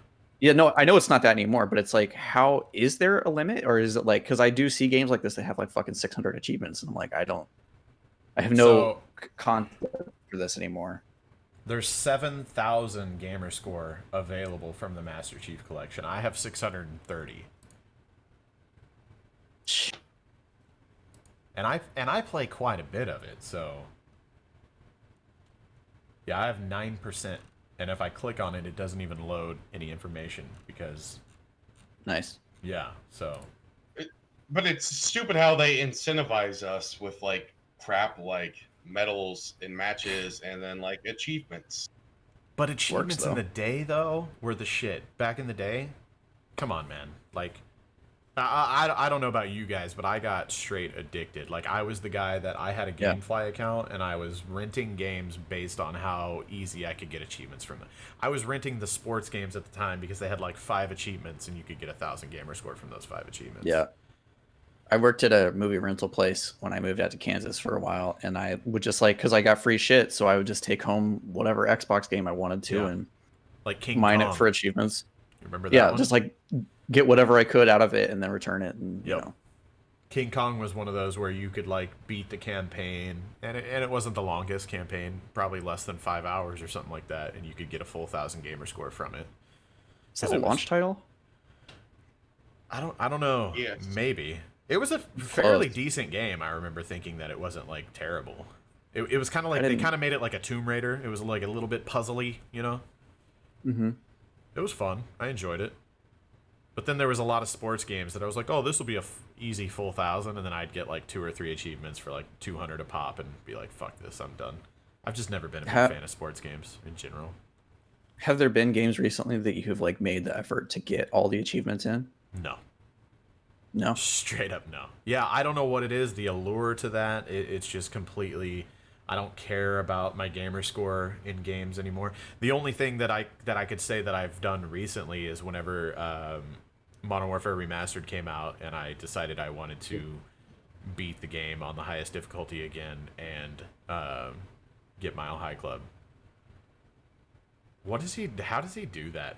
Yeah, no, I know it's not that anymore, but it's like, how is there a limit, or is it like, because I do see games like this that have like fucking 600 achievements, and I'm like, I have no So- concept for this anymore. There's 7,000 gamer score available from the Master Chief Collection. I have 630. And I play quite a bit of it, so yeah, I have 9%. And if I click on it, it doesn't even load any information because Nice. yeah, so But it's stupid how they incentivize us with like crap like medals in matches and then like achievements. but achievements in though. the day though were the shit. Back in the day, come on, man. Like I don't know about you guys, but I got straight addicted. Like I was the guy that I had a Yeah. GameFly account and I was renting games based on how easy I could get achievements from them. I was renting the sports games at the time because they had like 5 achievements and you could get 1,000 gamer score from those 5 achievements. Yeah. I worked at a movie rental place when I moved out to Kansas for a while, and I would just like, because I got free shit, so I would just take home whatever Xbox game I wanted to Yeah. and like King mine Kong. it for achievements. Remember that Yeah, one? just like get whatever I could out of it and then return it. And you Yep. know, King Kong was one of those where you could like beat the campaign, and it wasn't the longest campaign, probably less than 5 hours or something like that, and you could get a full 1,000 gamer score from it. is that 'Cause a it was- launch title? I don't know. Yes. Maybe it was a fairly Close. decent game. I remember thinking that it wasn't like terrible. It was kind of like I they didn't- kind of made it like a Tomb Raider. It was like a little bit puzzly, you know. Mm-hmm. It was fun. I enjoyed it. But then there was a lot of sports games that I was like, oh, this will be a easy full 1,000, and then I'd get like 2 or 3 achievements for like 200 a pop, and be like, fuck this, I'm done. I've just never been a big fan of sports games in general. Have there been games recently that you've like made the effort to get all the achievements in? No. No. Straight up no. Yeah, I don't know what it is. The allure to that, it's just completely. I don't care about my gamer score in games anymore. The only thing that I could say that I've done recently is whenever Modern Warfare Remastered came out, and I decided I wanted to beat the game on the highest difficulty again and get Mile High Club. What does he? How does he do that?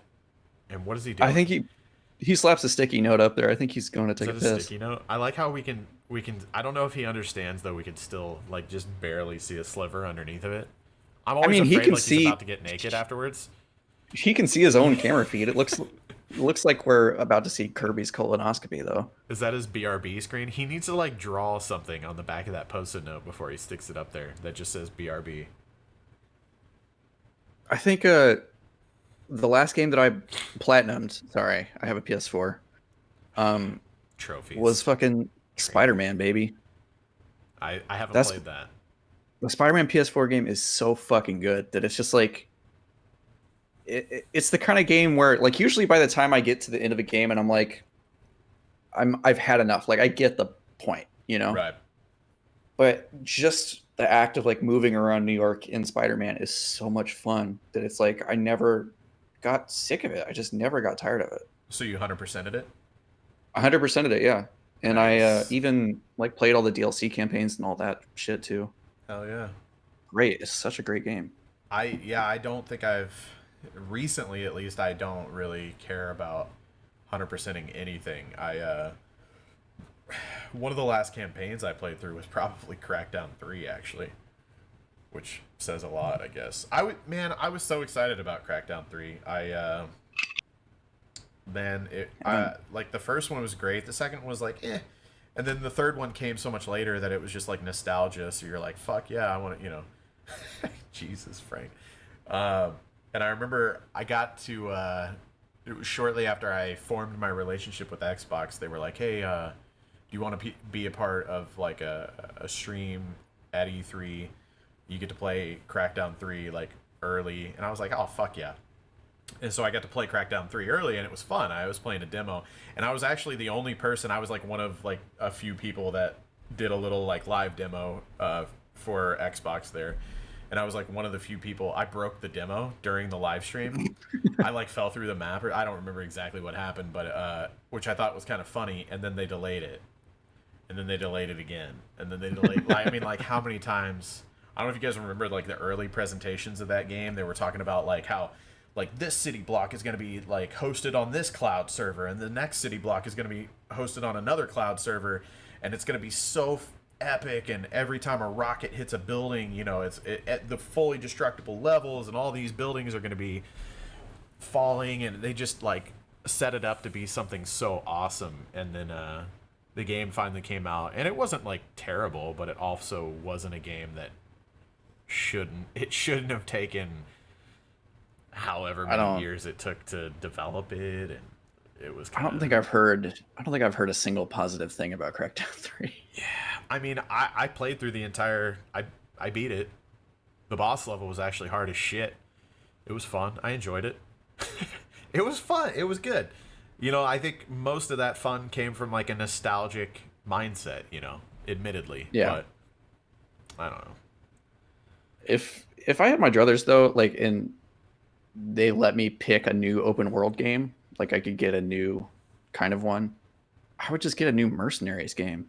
And what does he do? I think he slaps a sticky note up there. I think he's going to take Is a that a piss. sticky note? I like how we can. I don't know if he understands though. We could still like just barely see a sliver underneath of it. I'm always mean, he afraid can like see- he's about to get naked afterwards. He can see his own camera feed. It looks like we're about to see Kirby's colonoscopy though. Is that his BRB screen? He needs to like draw something on the back of that post-it note before he sticks it up there that just says BRB. I think the last game that I platinumed, sorry, I have a PS4, Trophies. was fucking Spider-Man, baby. I haven't That's- played that. The Spider-Man PS4 game is so fucking good that it's just like it's the kind of game where like usually by the time I get to the end of a game and I'm like I've had enough. Like I get the point, you know? Right. But just the act of like moving around New York in Spider-Man is so much fun that it's like I never got sick of it. I just never got tired of it. So you 100%ed it? 100% of it, yeah. And Nice. I even like played all the DLC campaigns and all that shit too. Hell yeah. Great. It's such a great game. I don't think I've recently, at least, I don't really care about 100%ing anything. One of the last campaigns I played through was probably Crackdown 3 actually, which says a lot, I guess. I was so excited about Crackdown 3. Like the first one was great, the second was like and then the third one came so much later that it was just like nostalgia, so you're like, fuck yeah, I want to, Jesus, Frank. And I remember I got to it was shortly after I formed my relationship with Xbox. They were like, hey, do you want to be a part of like a stream at E3? You get to play Crackdown 3 like early. And I was like, oh fuck yeah. And so I got to play Crackdown 3 early, and it was fun. I was playing a demo, and I was actually the only person. I was like one of like a few people that did a little like live demo for Xbox there, and I was like one of the few people. I broke the demo during the live stream. I like fell through the map, or I don't remember exactly what happened, but which I thought was kind of funny. And then they delayed it, and then they delayed it again, and then they delayed. I mean, like how many times? I don't know if you guys remember like the early presentations of that game. They were talking about like how. Like this city block is going to be like hosted on this cloud server, and the next city block is going to be hosted on another cloud server, and it's going to be so epic. And every time a rocket hits a building, it's at the fully destructible levels, and all these buildings are going to be falling, and they just like set it up to be something so awesome. And then the game finally came out, and it wasn't like terrible, but it also wasn't a game that shouldn't have taken however many years it took to develop it, and it was I don't think I've heard a single positive thing about Crackdown 3. Yeah, I mean, I played through the entire. I beat it. The boss level was actually hard as shit. It was fun. I enjoyed it. It was fun. It was good. I think most of that fun came from like a nostalgic mindset. Admittedly. Yeah. But I don't know. If I had my druthers though, like they let me pick a new open world game, like I could get a new kind of one, I would just get a new Mercenaries game.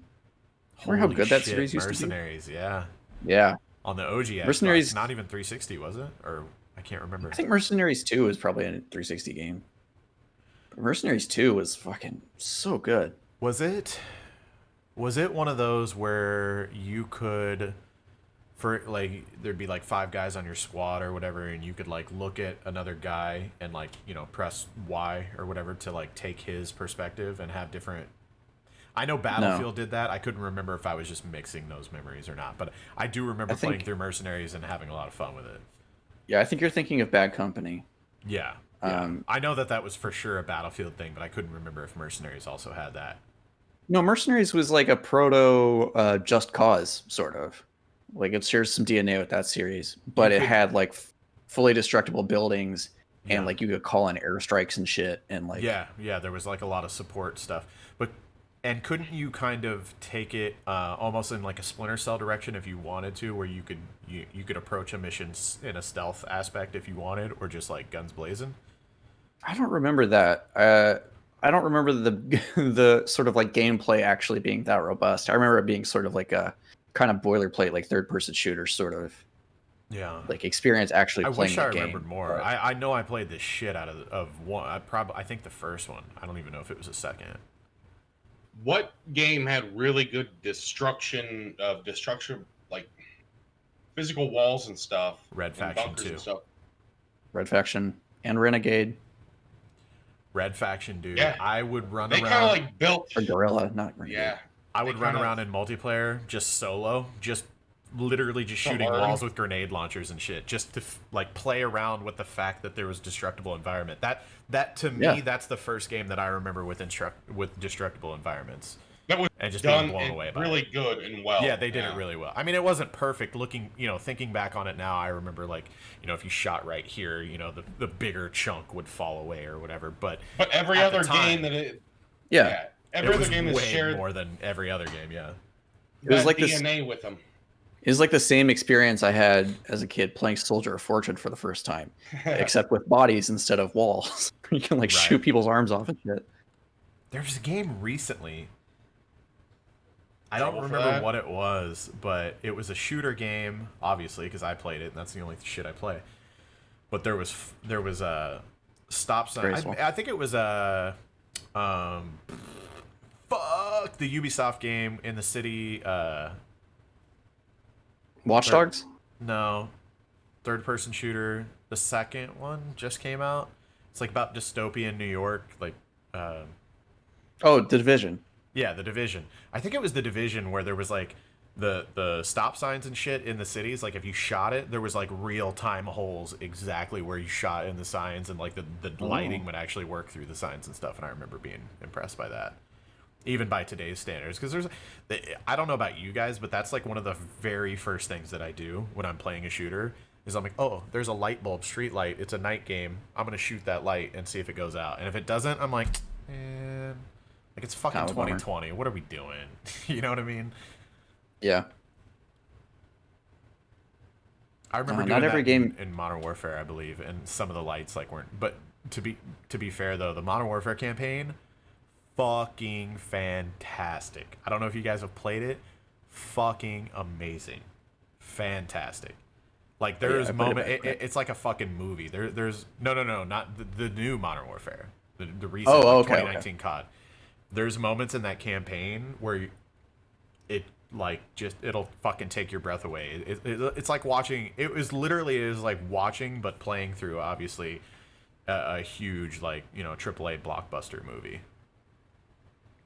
Remember how Holy good that shit, series used to be? Mercenaries, yeah. Yeah. On the OG Xbox, Mercenaries- not even 360, was it? Or I can't remember. I think Mercenaries 2 is probably a 360 game. But Mercenaries 2 was fucking so good. Was it? Was it one of those where you could, for like, there'd be like 5 guys on your squad or whatever, and you could like look at another guy and like, you know, press Y or whatever to like take his perspective and have different. I know Battlefield did that. I couldn't remember if I was just mixing those memories or not, but I do remember playing through Mercenaries and having a lot of fun with it. Yeah, I think you're thinking of Bad Company. Yeah. I know that was for sure a Battlefield thing, but I couldn't remember if Mercenaries also had that. No, Mercenaries was like a proto Just Cause, sort of. Like it shares some DNA with that series, but it had like fully destructible buildings and like you could call in airstrikes and shit and like yeah, there was like a lot of support stuff. But and couldn't you kind of take it almost in like a Splinter Cell direction if you wanted to, where you could approach a mission in a stealth aspect if you wanted, or just like guns blazing? I don't remember that. I don't remember the the sort of like gameplay actually being that robust. I remember it being sort of like a kind of boilerplate, like third-person shooter sort of. Yeah. Like experience actually I playing wish the I game. remembered more. I know I played the shit out of one. I think the first one. I don't even know if it was a second. What game had really good destruction, like physical walls and stuff? Red Faction 2. Red Faction and Renegade. Red Faction, dude. Yeah. I would run They around. kind of like built. Or Guerrilla, not Renegade. Yeah. I would run around in multiplayer, just solo, just literally just shooting walls with grenade launchers and shit, just to like play around with the fact that there was destructible environment. That to me, that's the first game that I remember with destructible environments. That was and just done being blown away by really it. good and well. Yeah, they did it really well. I mean, it wasn't perfect. Looking, thinking back on it now, I remember like, if you shot right here, the bigger chunk would fall away or whatever. But every other game that every other game is shared more than every other game. Yeah, it was like DNA with them. It was like the same experience I had as a kid playing Soldier of Fortune for the first time, except with bodies instead of walls. You can like shoot people's arms off and shit. There was a game recently. I don't remember what it was, but it was a shooter game, obviously, because I played it, and that's the only shit I play. But there was a stop sign. I think it was a the Ubisoft game in the city. Watch Dogs? No, third-person shooter. The second one just came out. It's like about dystopian New York, like. The Division. Yeah, The Division. I think it was The Division where there was like the stop signs and shit in the cities. Like if you shot it, there was like real-time holes exactly where you shot in the signs, and like the lighting would actually work through the signs and stuff. And I remember being impressed by that, even by today's standards. Because I don't know about you guys, but that's like one of the very first things that I do when I'm playing a shooter. Is I'm like, oh, there's a light bulb, street light. It's a night game. I'm gonna shoot that light and see if it goes out. And if it doesn't, I'm like, man. Like, it's fucking 2020. What are we doing? You know what I mean? Yeah. I remember doing that game in Modern Warfare, I believe, and some of the lights like weren't. But to be fair though, the Modern Warfare campaign, fucking fantastic. I don't know if you guys have played it. Fucking amazing, fantastic. Like there's it's like a fucking movie. There's no, not the new Modern Warfare. The recent 2019 COD. There's moments in that campaign where it'll fucking take your breath away. It's like watching. It was like watching, but playing through obviously a huge AAA blockbuster movie.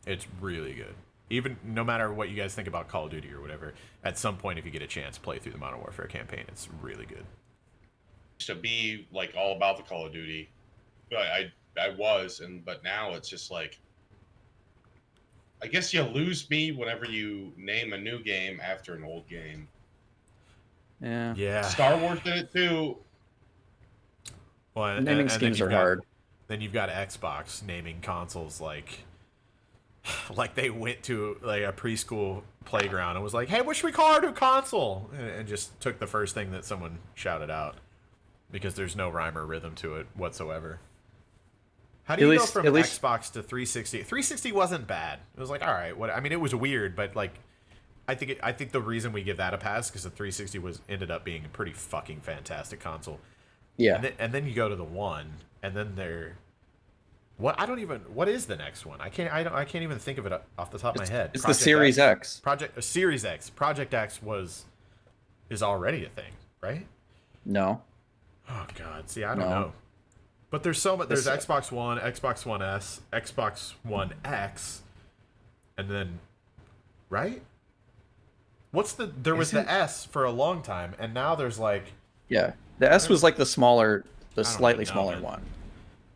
It's really good. Even no matter what you guys think about Call of Duty or whatever, at some point if you get a chance, play through the Modern Warfare campaign. It's really good. To be like all about the Call of Duty, I was, but now it's just like. I guess you lose me whenever you name a new game after an old game. Yeah. Yeah. Star Wars did it too. Well, naming schemes are hard. Then you've got Xbox naming consoles like they went to like a preschool playground and was like, "Hey, what should we call our new console?" And just took the first thing that someone shouted out because there's no rhyme or rhythm to it whatsoever. How do you go from Xbox to 360? 360 wasn't bad. It was like, all right, what? I mean, it was weird, but like, I think the reason we give that a pass because the 360 ended up being a pretty fucking fantastic console. Yeah. and then you go to the one, and then what is the next one? I can't even think of it off the top of my head. It's the Series X. Series X. Project X is already a thing, right? No. Oh God, see, I don't No. know. But there's so much. There's This- Xbox One, Xbox One S, Xbox One X, and then, right? There was the S for a long time, and now there's like, Yeah. The S was like the don't slightly even know, smaller man. one.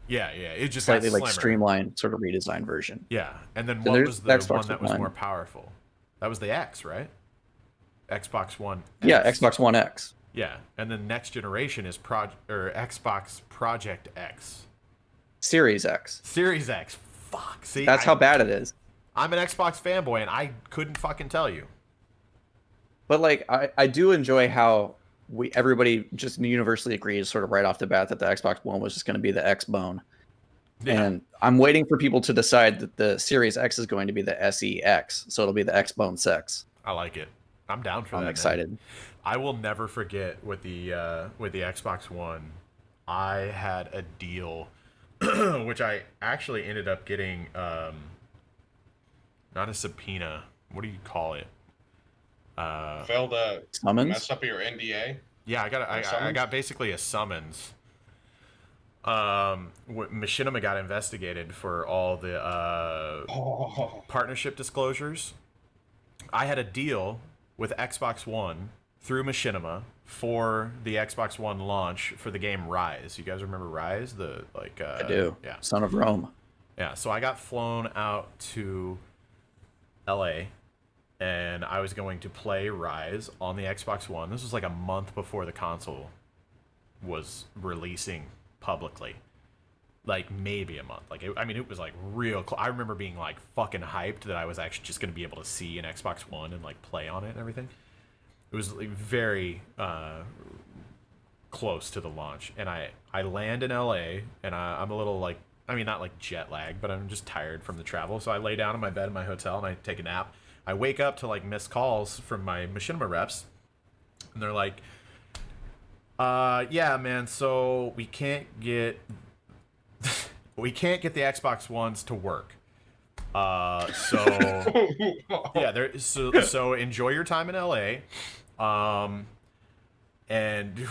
yeah, it just Slightly got like slimmer. streamlined, sort of redesigned version. Yeah, and then And what there's was the the Xbox one that was One. more powerful? That was the X, right? Xbox One. Yeah, X. Xbox One X. Yeah, and then next generation is Xbox Project X, Series X. Series X. Fuck, see, That's how bad it is. I'm an Xbox fanboy, and I couldn't fucking tell you. But like I do enjoy how everybody just universally agrees sort of right off the bat that the Xbox One was just going to be the X bone. Yeah. And I'm waiting for people to decide that the Series X is going to be the SEX, so it'll be the X Bone Sex. I like it. I'm down for that. I'm man. excited. I will never forget with the Xbox One. I had a deal, which I actually ended up getting. Not a subpoena. What do you call it? Failed to Summons? mess up your NDA. Yeah, I summons? got basically a summons. Machinima got investigated for all the Oh. partnership disclosures. I had a deal with Xbox One through Machinima for the Xbox One launch for the game Rise. You guys remember Rise? I do. Yeah. Son of Rome. Yeah, so I got flown out to LA and I was going to play Rise on the Xbox One. This was like a month before the console was releasing publicly. Like maybe a month. It was like real I remember being like fucking hyped that I was actually just going to be able to see an Xbox One and like play on it and everything. It was like very close to the launch, and I land in LA, and I'm a little like, not like jet lag, but I'm just tired from the travel. So I lay down in my bed in my hotel and I take a nap. I wake up to like missed calls from my Machinima reps, and they're like, yeah, man, so we can't get the Xbox Ones to work. So yeah, so enjoy your time in LA, and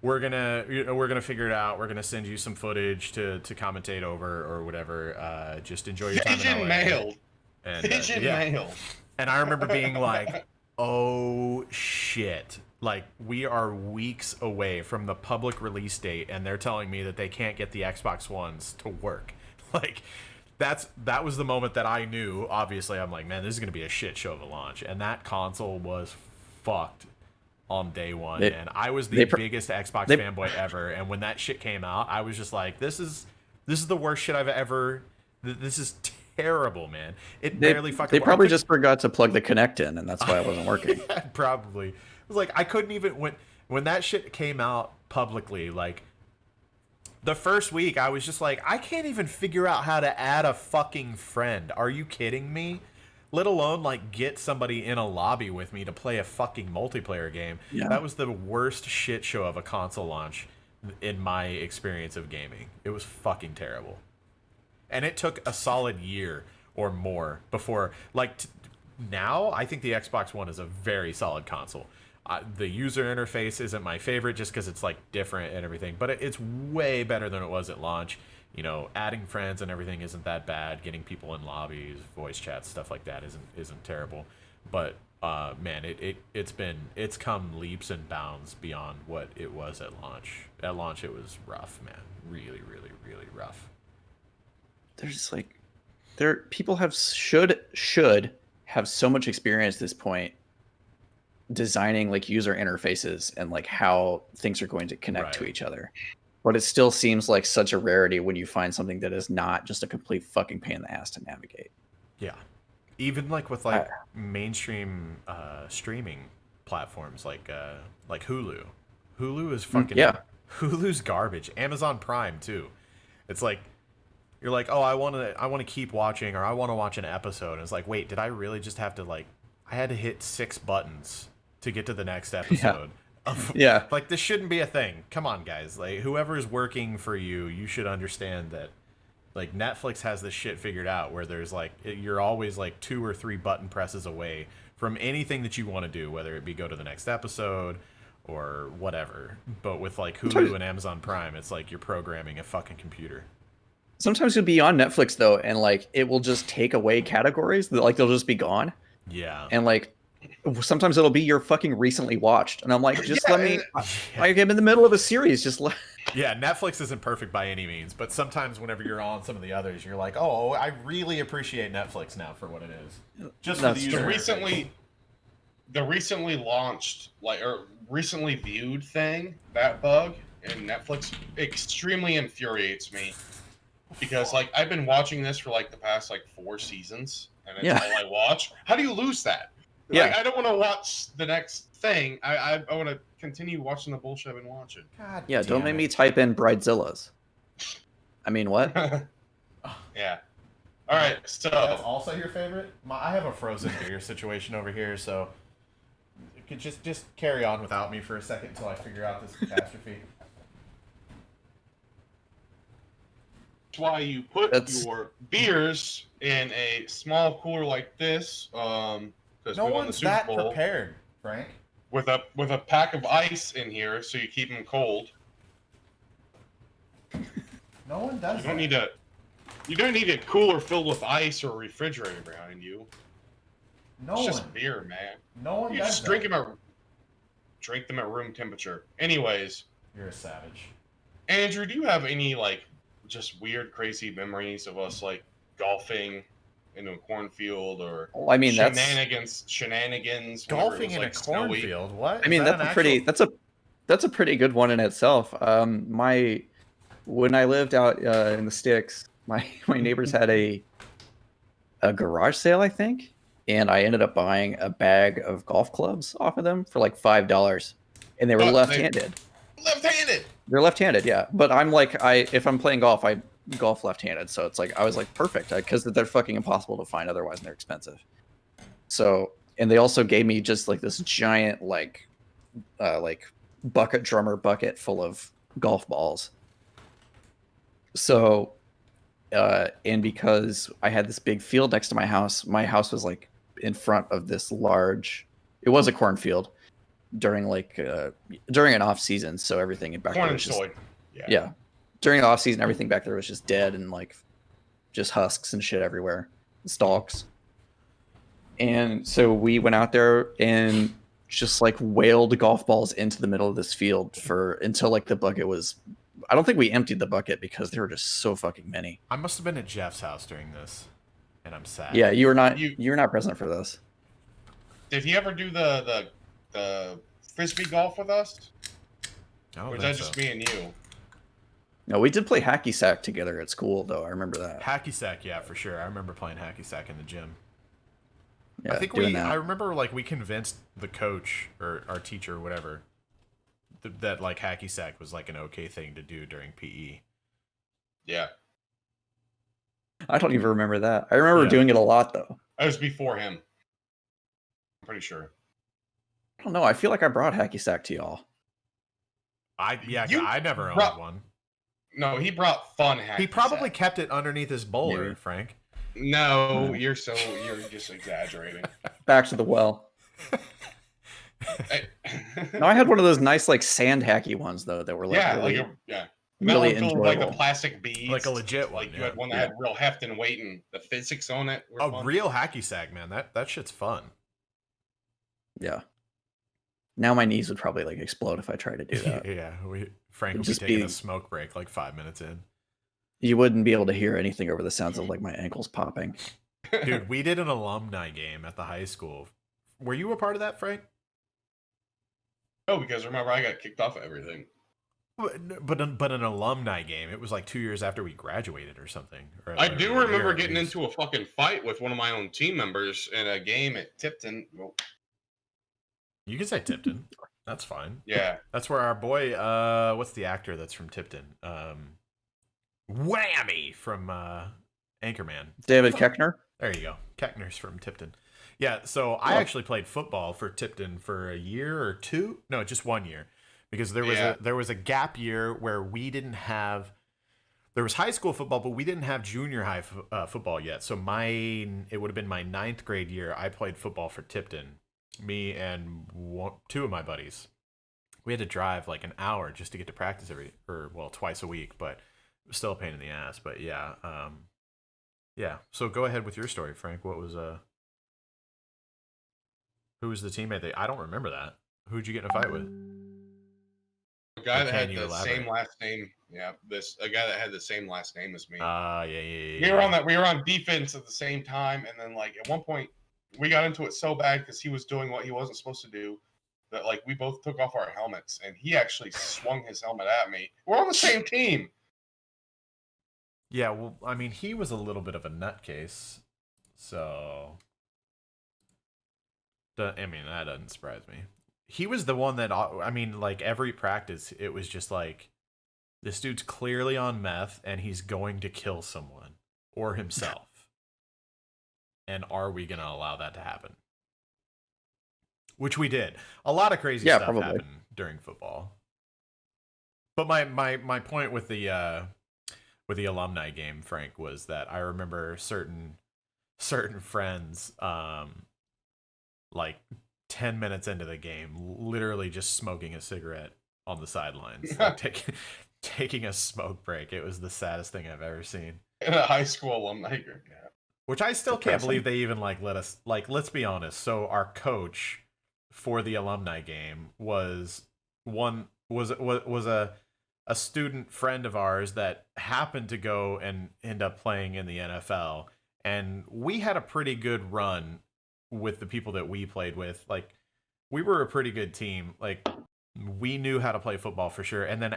we're gonna figure it out. We're gonna send you some footage to commentate over or whatever. Just enjoy your time in Pigeon LA. mail. And, Pigeon yeah. mail. And I remember being like, oh shit. Like, we are weeks away from the public release date, and they're telling me that they can't get the Xbox Ones to work. Like, that was the moment that I knew. Obviously, I'm like, man, this is going to be a shit show of a launch. And that console was fucked on day one. And I was the biggest Xbox fanboy ever. And when that shit came out, I was just like, this is the worst shit I've ever... This is terrible, man. It barely fucking... They probably just forgot to plug the Kinect in, and that's why it wasn't working. Probably. It was like, I couldn't even... When that shit came out publicly, like, the first week, I was just like, I can't even figure out how to add a fucking friend. Are you kidding me? Let alone, like, get somebody in a lobby with me to play a fucking multiplayer game. Yeah. That was the worst shit show of a console launch in my experience of gaming. It was fucking terrible. And it took a solid year or more before, like, now, I think the Xbox One is a very solid console. The user interface isn't my favorite just because it's, like, different and everything. But it's way better than it was at launch. You know, adding friends and everything isn't that bad. Getting people in lobbies, voice chats, stuff like that isn't terrible. But, man, it's come leaps and bounds beyond what it was at launch. At launch, it was rough, man. Really, really, really rough. There's just like, people should have so much experience at this point designing like user interfaces and like how things are going to connect to each other. But it still seems like such a rarity when you find something that is not just a complete fucking pain in the ass to navigate. Yeah. Even like with like mainstream streaming platforms like Hulu. Hulu is fucking Hulu's garbage. Amazon Prime too. It's like you're like, oh, I want to keep watching, or I want to watch an episode. And it's like, wait, did I really just have to I had to hit 6 buttons to get to the next episode? Yeah. Like, this shouldn't be a thing. Come on, guys. Like, whoever is working for you, you should understand that, like, Netflix has this shit figured out where there's, like, you're always, like, 2 or 3 button presses away from anything that you want to do, whether it be go to the next episode or whatever. But with, like, Hulu and Amazon Prime, it's like you're programming a fucking computer. Sometimes you'll be on Netflix though, and like it will just take away categories. Like they'll just be gone. Yeah. And like sometimes it'll be your fucking recently watched, and I'm like, just Yeah, let me. Like I'm in the middle of a series. Just let. Yeah, Netflix isn't perfect by any means, but sometimes whenever you're on some of the others, you're like, oh, I really appreciate Netflix now for what it is. Just for the That's user true. interface. The recently launched, like, or recently viewed thing, that bug in Netflix extremely infuriates me because, like, I've been watching this for like the past like 4 seasons, and it's Yeah. all I watch. How do you lose that? Yeah. Like, I don't want to watch the next thing. I want to continue watching the bullshit I've been watching. God Yeah, don't damn make me it. type in Bridezillas. I mean, what? Yeah. All right. So That's also your favorite? I have a frozen beer situation over here, so you could just carry on without me for a second until I figure out this catastrophe. that's why you put That's- your beers in a small cooler like this. Because No we won the one's Super that Bowl prepared, Frank. with a pack of ice in here, so you keep them cold. No one does You don't need a cooler filled with ice or a refrigerator behind you. No It's one. just beer, man. No one You does just that. drink them at room temperature. Anyways, You're a savage. Andrew, do you have any like just weird, crazy memories of us like golfing in a cornfield or Well, I mean, that's. shenanigans? whenever it Golfing was, in like, a snowy? cornfield? What? I mean, Is that that's a an pretty. actual- That's a pretty good one in itself. When I lived out in the sticks, my neighbors had a garage sale, I think, and I ended up buying a bag of golf clubs off of them for like $5, and they were Oh, left-handed. Left-handed. They're left-handed, yeah. But I'm like, if I'm playing golf, I golf left-handed, so it's like I was like perfect because they're fucking impossible to find otherwise, and they're expensive. So, and they also gave me just like this giant like drummer bucket full of golf balls. So, and because I had this big field next to my house was like in front of this large. It was a cornfield during an off season, so everything back Corn there and was just soy. yeah. During the off season, everything back there was just dead and like just husks and shit everywhere, stalks. And so we went out there and just like wailed golf balls into the middle of this field until like the bucket was. I don't think we emptied the bucket because there were just so fucking many. I must have been at Jeff's house during this, and I'm sad. Yeah, you were not. You- You were not present for this. Did he ever do the frisbee golf with us? I Or don't is think that just so. me and you? No, we did play hacky sack together at school, though. I remember that. Hacky sack, yeah, for sure. I remember playing hacky sack in the gym. Yeah, I think doing that. I remember like we convinced the coach or our teacher or whatever that like hacky sack was like an okay thing to do during PE. Yeah. I don't even remember that. I remember Yeah. doing it a lot, though. That was before him. I'm pretty sure. I don't know. I feel like I brought hacky sack to y'all. I never owned brought- one. No, he brought fun hacky He probably sack. kept it underneath his bowler, Yeah. Frank. No, you're just exaggerating. Back to the well. Hey. No, I had one of those nice like sand hacky ones though that were like yeah, really, like that really one filled with like the enjoyable. plastic beads, Like a legit one, Like you yeah. had one that had real heft and weight, and the physics on it. Were A fun. real hacky sack, man. That shit's fun. Yeah. Now my knees would probably like explode if I tried to do that. Yeah, Frank It'd would be just taking be- a smoke break like 5 minutes in. You wouldn't be able to hear anything over the sounds of like my ankles popping. Dude, we did an alumni game at the high school. Were you a part of that, Frank? No, because remember I got kicked off of everything. But an alumni game. It was like 2 years after we graduated or something. Or I or do a year remember at getting least. into a fucking fight with one of my own team members in a game at Tipton. Well, You can say Tipton. That's fine. yeah, That's where our boy, what's the actor that's from Tipton? Whammy from Anchorman. David Keckner? There you go. Keckner's from Tipton. Yeah, so I Oh. actually played football for Tipton for a year or two. No, just 1 year, because Yeah. there was a gap year where we didn't have. There was high school football, but we didn't have junior high football yet. So it would have been my ninth grade year. I played football for Tipton. Me and two of my buddies. We had to drive like an hour just to get to practice twice a week, but it was still a pain in the ass. But yeah, yeah. So go ahead with your story, Frank. What was who was the teammate? I don't remember that. Who'd you get in a fight with? A guy Or that can had you the elaborate? same last name. Yeah, a guy that had the same last name as me. Yeah. We were on defense at the same time, and then like at one point we got into it so bad because he was doing what he wasn't supposed to do that like we both took off our helmets, and he actually swung his helmet at me. We're on the same team. Yeah, well, I mean, he was a little bit of a nutcase, so I mean, that doesn't surprise me. He was the one that, I mean, like every practice, it was just like, this dude's clearly on meth and he's going to kill someone or himself. And are we going to allow that to happen? Which we did. A lot of crazy stuff probably happened during football. But my point with the alumni game, Frank, was that I remember certain friends, like 10 minutes into the game, literally just smoking a cigarette on the sidelines, like taking a smoke break. It was the saddest thing I've ever seen. In a high school alumni group. Yeah. Which I still can't Depressing. believe they even like let us, like, let's be honest. So our coach for the alumni game was a student friend of ours that happened to go and end up playing in the NFL. And we had a pretty good run with the people that we played with. Like, we were a pretty good team. Like, we knew how to play football for sure. And then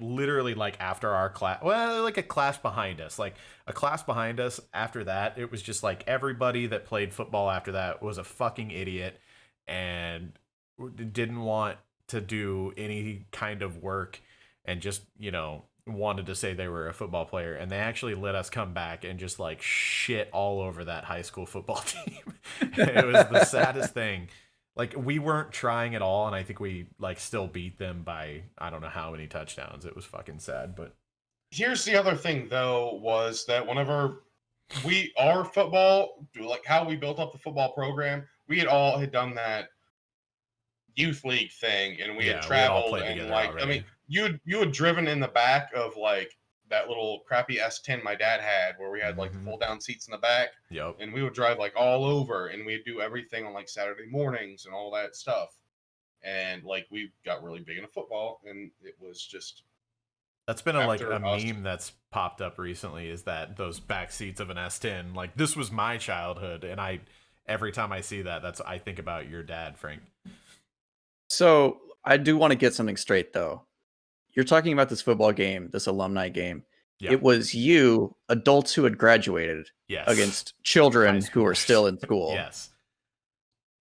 literally after our class, well, like a class behind us, after that, it was just like everybody that played football after that was a fucking idiot and didn't want to do any kind of work and just, wanted to say they were a football player. And they actually let us come back and just like shit all over that high school football team. It was the saddest thing. Like, we weren't trying at all, and I think we like still beat them by I don't know how many touchdowns. It was fucking sad. But Here's the other thing though, was that whenever our football, like how we built up the football program, we had done that youth league thing, and we had all traveled, played and together like already. I mean, you had driven in the back of like that little crappy S10 my dad had, where we had like the Mhm. fold down seats in the back, Yep. and we would drive like all over, and we'd do everything on like Saturday mornings and all that stuff, and like we got really big into football, and it was just That's been a after us- meme that's popped up recently, is that those back seats of an S10. Like, this was my childhood, and every time I see that, I think about your dad, Frank. So I do want to get something straight, though. You're talking about this football game, this alumni game. Yeah. It was you, adults who had graduated, Yes. against children High who are schoolers. still in school. Yes.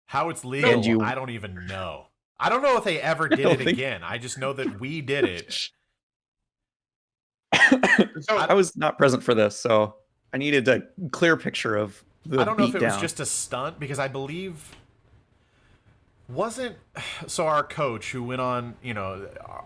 How it's legal, I don't even know. I don't know if they ever did it again. I just know that we did it. So I was not present for this, so I needed a clear picture of the I don't know if it was beatdown. just a stunt, because I believe our coach who went on,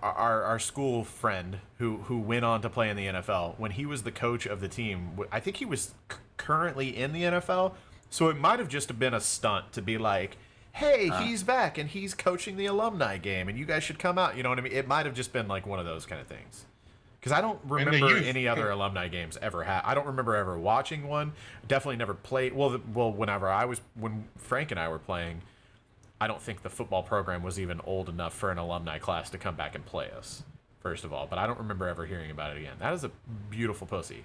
our school friend who went on to play in the NFL, when he was the coach of the team, I think he was currently in the NFL, so it might have just been a stunt to be like, hey, he's back and he's coaching the alumni game and you guys should come out, you know what I mean? It might have just been like one of those kind of things. Because I don't remember any other alumni games ever I don't remember ever watching one. Definitely never played. Well, when Frank and I were playing, I don't think the football program was even old enough for an alumni class to come back and play us, first of all. But I don't remember ever hearing about it again. That is a beautiful pussy.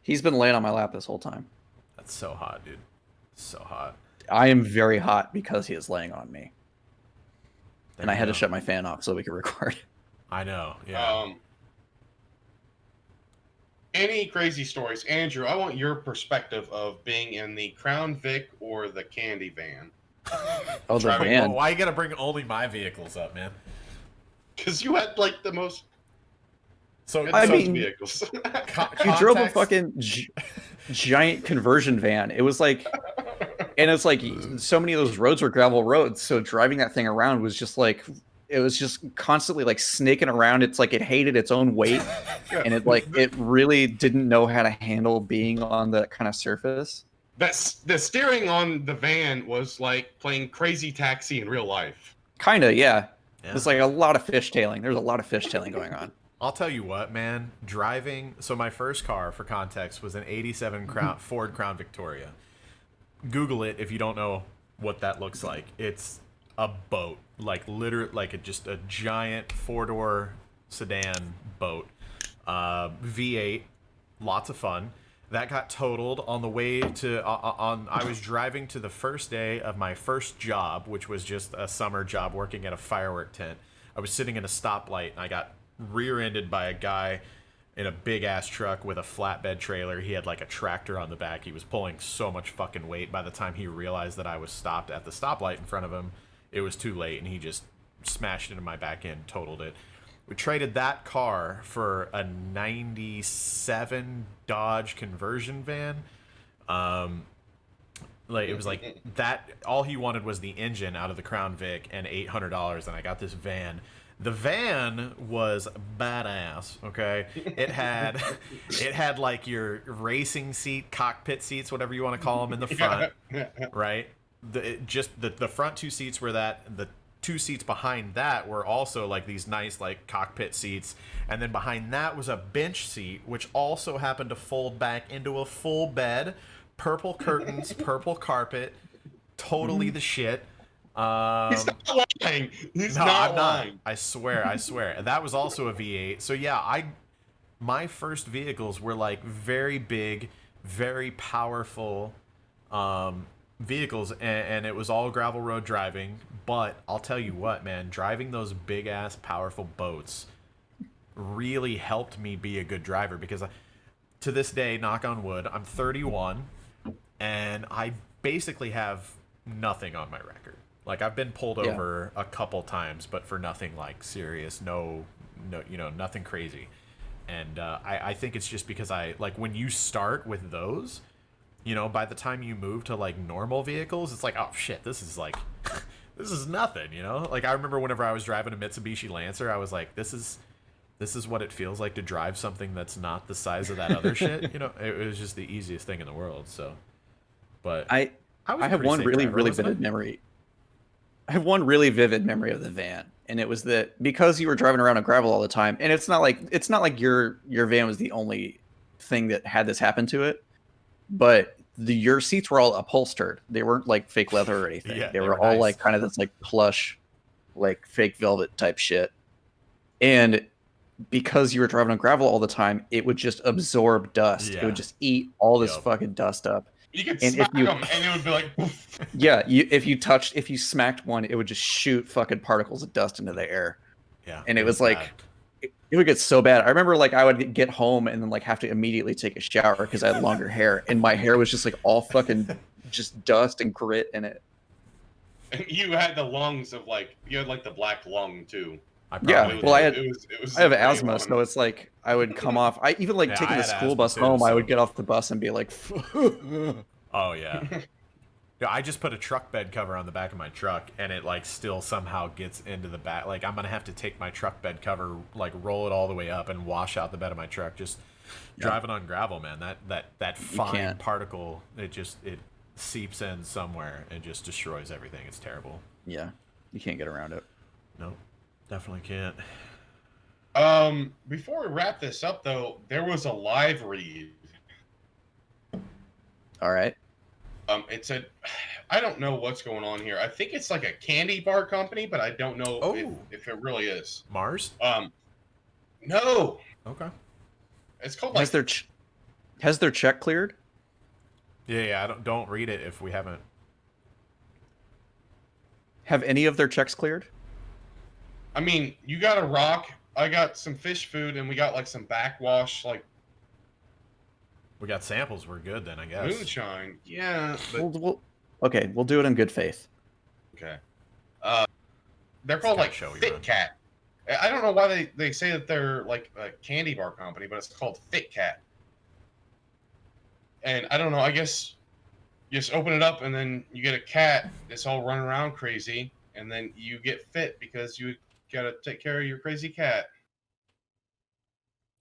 He's been laying on my lap this whole time. That's so hot, dude. So hot. I am very hot because he is laying on me. And I had to shut. shut my fan off so we could record. I know, yeah. Any crazy stories, Andrew? I want your perspective of being in the Crown Vic or the Candy van. Oh, the Driving- van. Why you gotta bring only my vehicles up, man? Because you had like the most So I such mean, vehicles. You drove a context- fucking giant conversion van. It was like And it's like so many of those roads were gravel roads, so driving that thing around was just like it was just constantly like snaking around. It's like it hated its own weight, and it really didn't know how to handle being on that kind of surface. The steering on the van was like playing Crazy Taxi in real life. Kinda, yeah. There's like a lot of fishtailing. There's a lot of fishtailing going on. I'll tell you what, man. Driving. So my first car, for context, was an '87 Ford Crown Victoria. Google it if you don't know what that looks like. It's a boat, like literally, like just a giant 4-door sedan boat. V8, lots of fun. That got totaled on the way to I was driving to the first day of my first job, which was just a summer job working at a firework tent. I was sitting in a stoplight and I got rear-ended by a guy in a big ass truck with a flatbed trailer. He had like a tractor on the back. He was pulling so much fucking weight. By the time he realized that I was stopped at the stoplight in front of him, it was too late, and he just smashed into my back end, totaled it. We traded that car for a '97 Dodge conversion van. Like it was like that. All he wanted was the engine out of the Crown Vic and $800, and I got this van. The van was badass. Okay, it had like your racing seat, cockpit seats, whatever you want to call them, in the front, right? The front two seats were that. The two seats behind that were also like these nice like cockpit seats, and then behind that was a bench seat, which also happened to fold back into a full bed, purple curtains, purple carpet, totally the shit. He's not lying. He's not lying. I swear. That was also a V8. So yeah, my first vehicles were like very big, very powerful vehicles, and it was all gravel road driving. But I'll tell you what, man, driving those big ass powerful boats really helped me be a good driver, because to this day, knock on wood, I'm 31 and I basically have nothing on my record. Like I've been pulled over a couple times, but for nothing like serious, no, nothing crazy. And I think it's just because when you start with those, by the time you move to like normal vehicles, it's like, oh shit, this is like, this is nothing, Like I remember whenever I was driving a Mitsubishi Lancer, I was like, this is what it feels like to drive something that's not the size of that other shit. It was just the easiest thing in the world. So, but I have one really vivid memory. I have one really vivid memory of the van, and it was that because you were driving around on gravel all the time, and it's not like your van was the only thing that had this happen to it, but your seats were all upholstered. They weren't like fake leather or anything. Yeah, they were all nice. like kind of this like plush, like fake velvet type shit. And because you were driving on gravel all the time, it would just absorb dust. Yeah. It would just eat all this fucking dust up. You could smack them, and it would be like, poof. Yeah, if you smacked one, it would just shoot fucking particles of dust into the air. Yeah, and it was like, it would get so bad. I remember like I would get home and then like have to immediately take a shower because I had longer hair, and my hair was just like all fucking just dust and grit in it. And you had the lungs of you had like the black lung too. Yeah, well, I have asthma, fun. so it's like I would come off. I even like taking the school bus home. I would get off the bus and be like, oh yeah. Yeah, I just put a truck bed cover on the back of my truck, and it like still somehow gets into the back. Like I'm gonna have to take my truck bed cover, like roll it all the way up, and wash out the bed of my truck. Just driving on gravel, man. That fine particle, it seeps in somewhere and just destroys everything. It's terrible. Yeah, you can't get around it. No, definitely can't. Before we wrap this up, though, there was a live read. All right. It said, I don't know what's going on here. I think it's like a candy bar company, but I don't know if it really is. Mars? No. Okay. It's called has their check cleared? Yeah. Don't read it if we haven't. Have any of their checks cleared? I mean, you got a rock. I got some fish food, and we got like some backwash, like. We got samples. We're good then, I guess. Moonshine, yeah. But... we'll do it in good faith. Okay. They're called like Fit Cat. I don't know why they say that they're like a candy bar company, but it's called Fit Cat. And I don't know. I guess You just open it up, and then you get a cat that's all running around crazy, and then you get fit because you gotta take care of your crazy cat.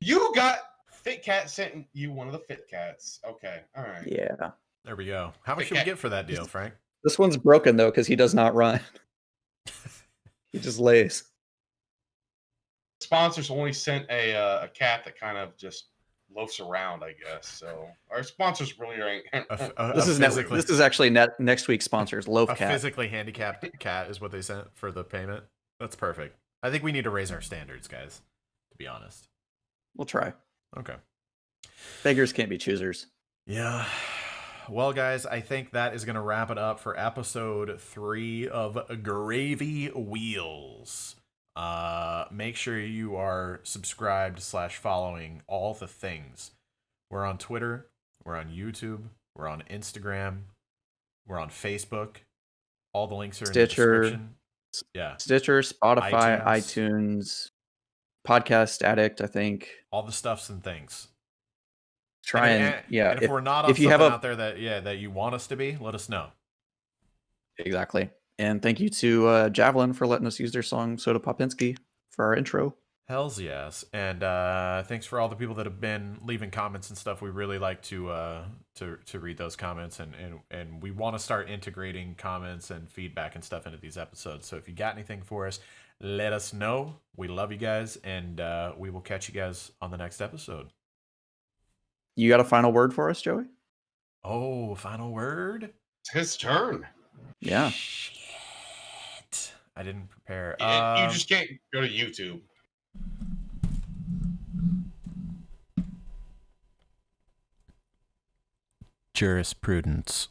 You got Fit Cat sent you one of the Fit Cats. Okay, all right. Yeah. There we go. How much should we get for that deal, Frank? This one's broken though because he does not run. He just lays. Sponsors only sent a cat that kind of just loafs around, I guess. So our sponsors really ain't. This is actually next week's sponsors. Loaf a Cat. Physically handicapped cat is what they sent for the payment. That's perfect. I think we need to raise our standards, guys. To be honest. We'll try. Okay. Beggars can't be choosers. Yeah. Well, guys, I think that is going to wrap it up for episode 3 of Gravy Wheels. Make sure you are subscribed / following all the things. We're on Twitter. We're on YouTube. We're on Instagram. We're on Facebook. All the links are Stitcher, in the description. Yeah. Stitcher, Spotify, iTunes, Podcast Addict, I think. All the stuffs and things. And if we're not on if you something have out there that you want us to be, let us know. Exactly. And thank you to Javelin for letting us use their song Soda Popinski for our intro. Hells yes. And thanks for all the people that have been leaving comments and stuff. We really like to read those comments, and we want to start integrating comments and feedback and stuff into these episodes. So if you got anything for us, let us know. We love you guys, and we will catch you guys on the next episode. You got a final word for us, Joey? Oh, final word? It's his turn. Yeah. Shit. I didn't prepare. You just can't go to YouTube. Jurisprudence.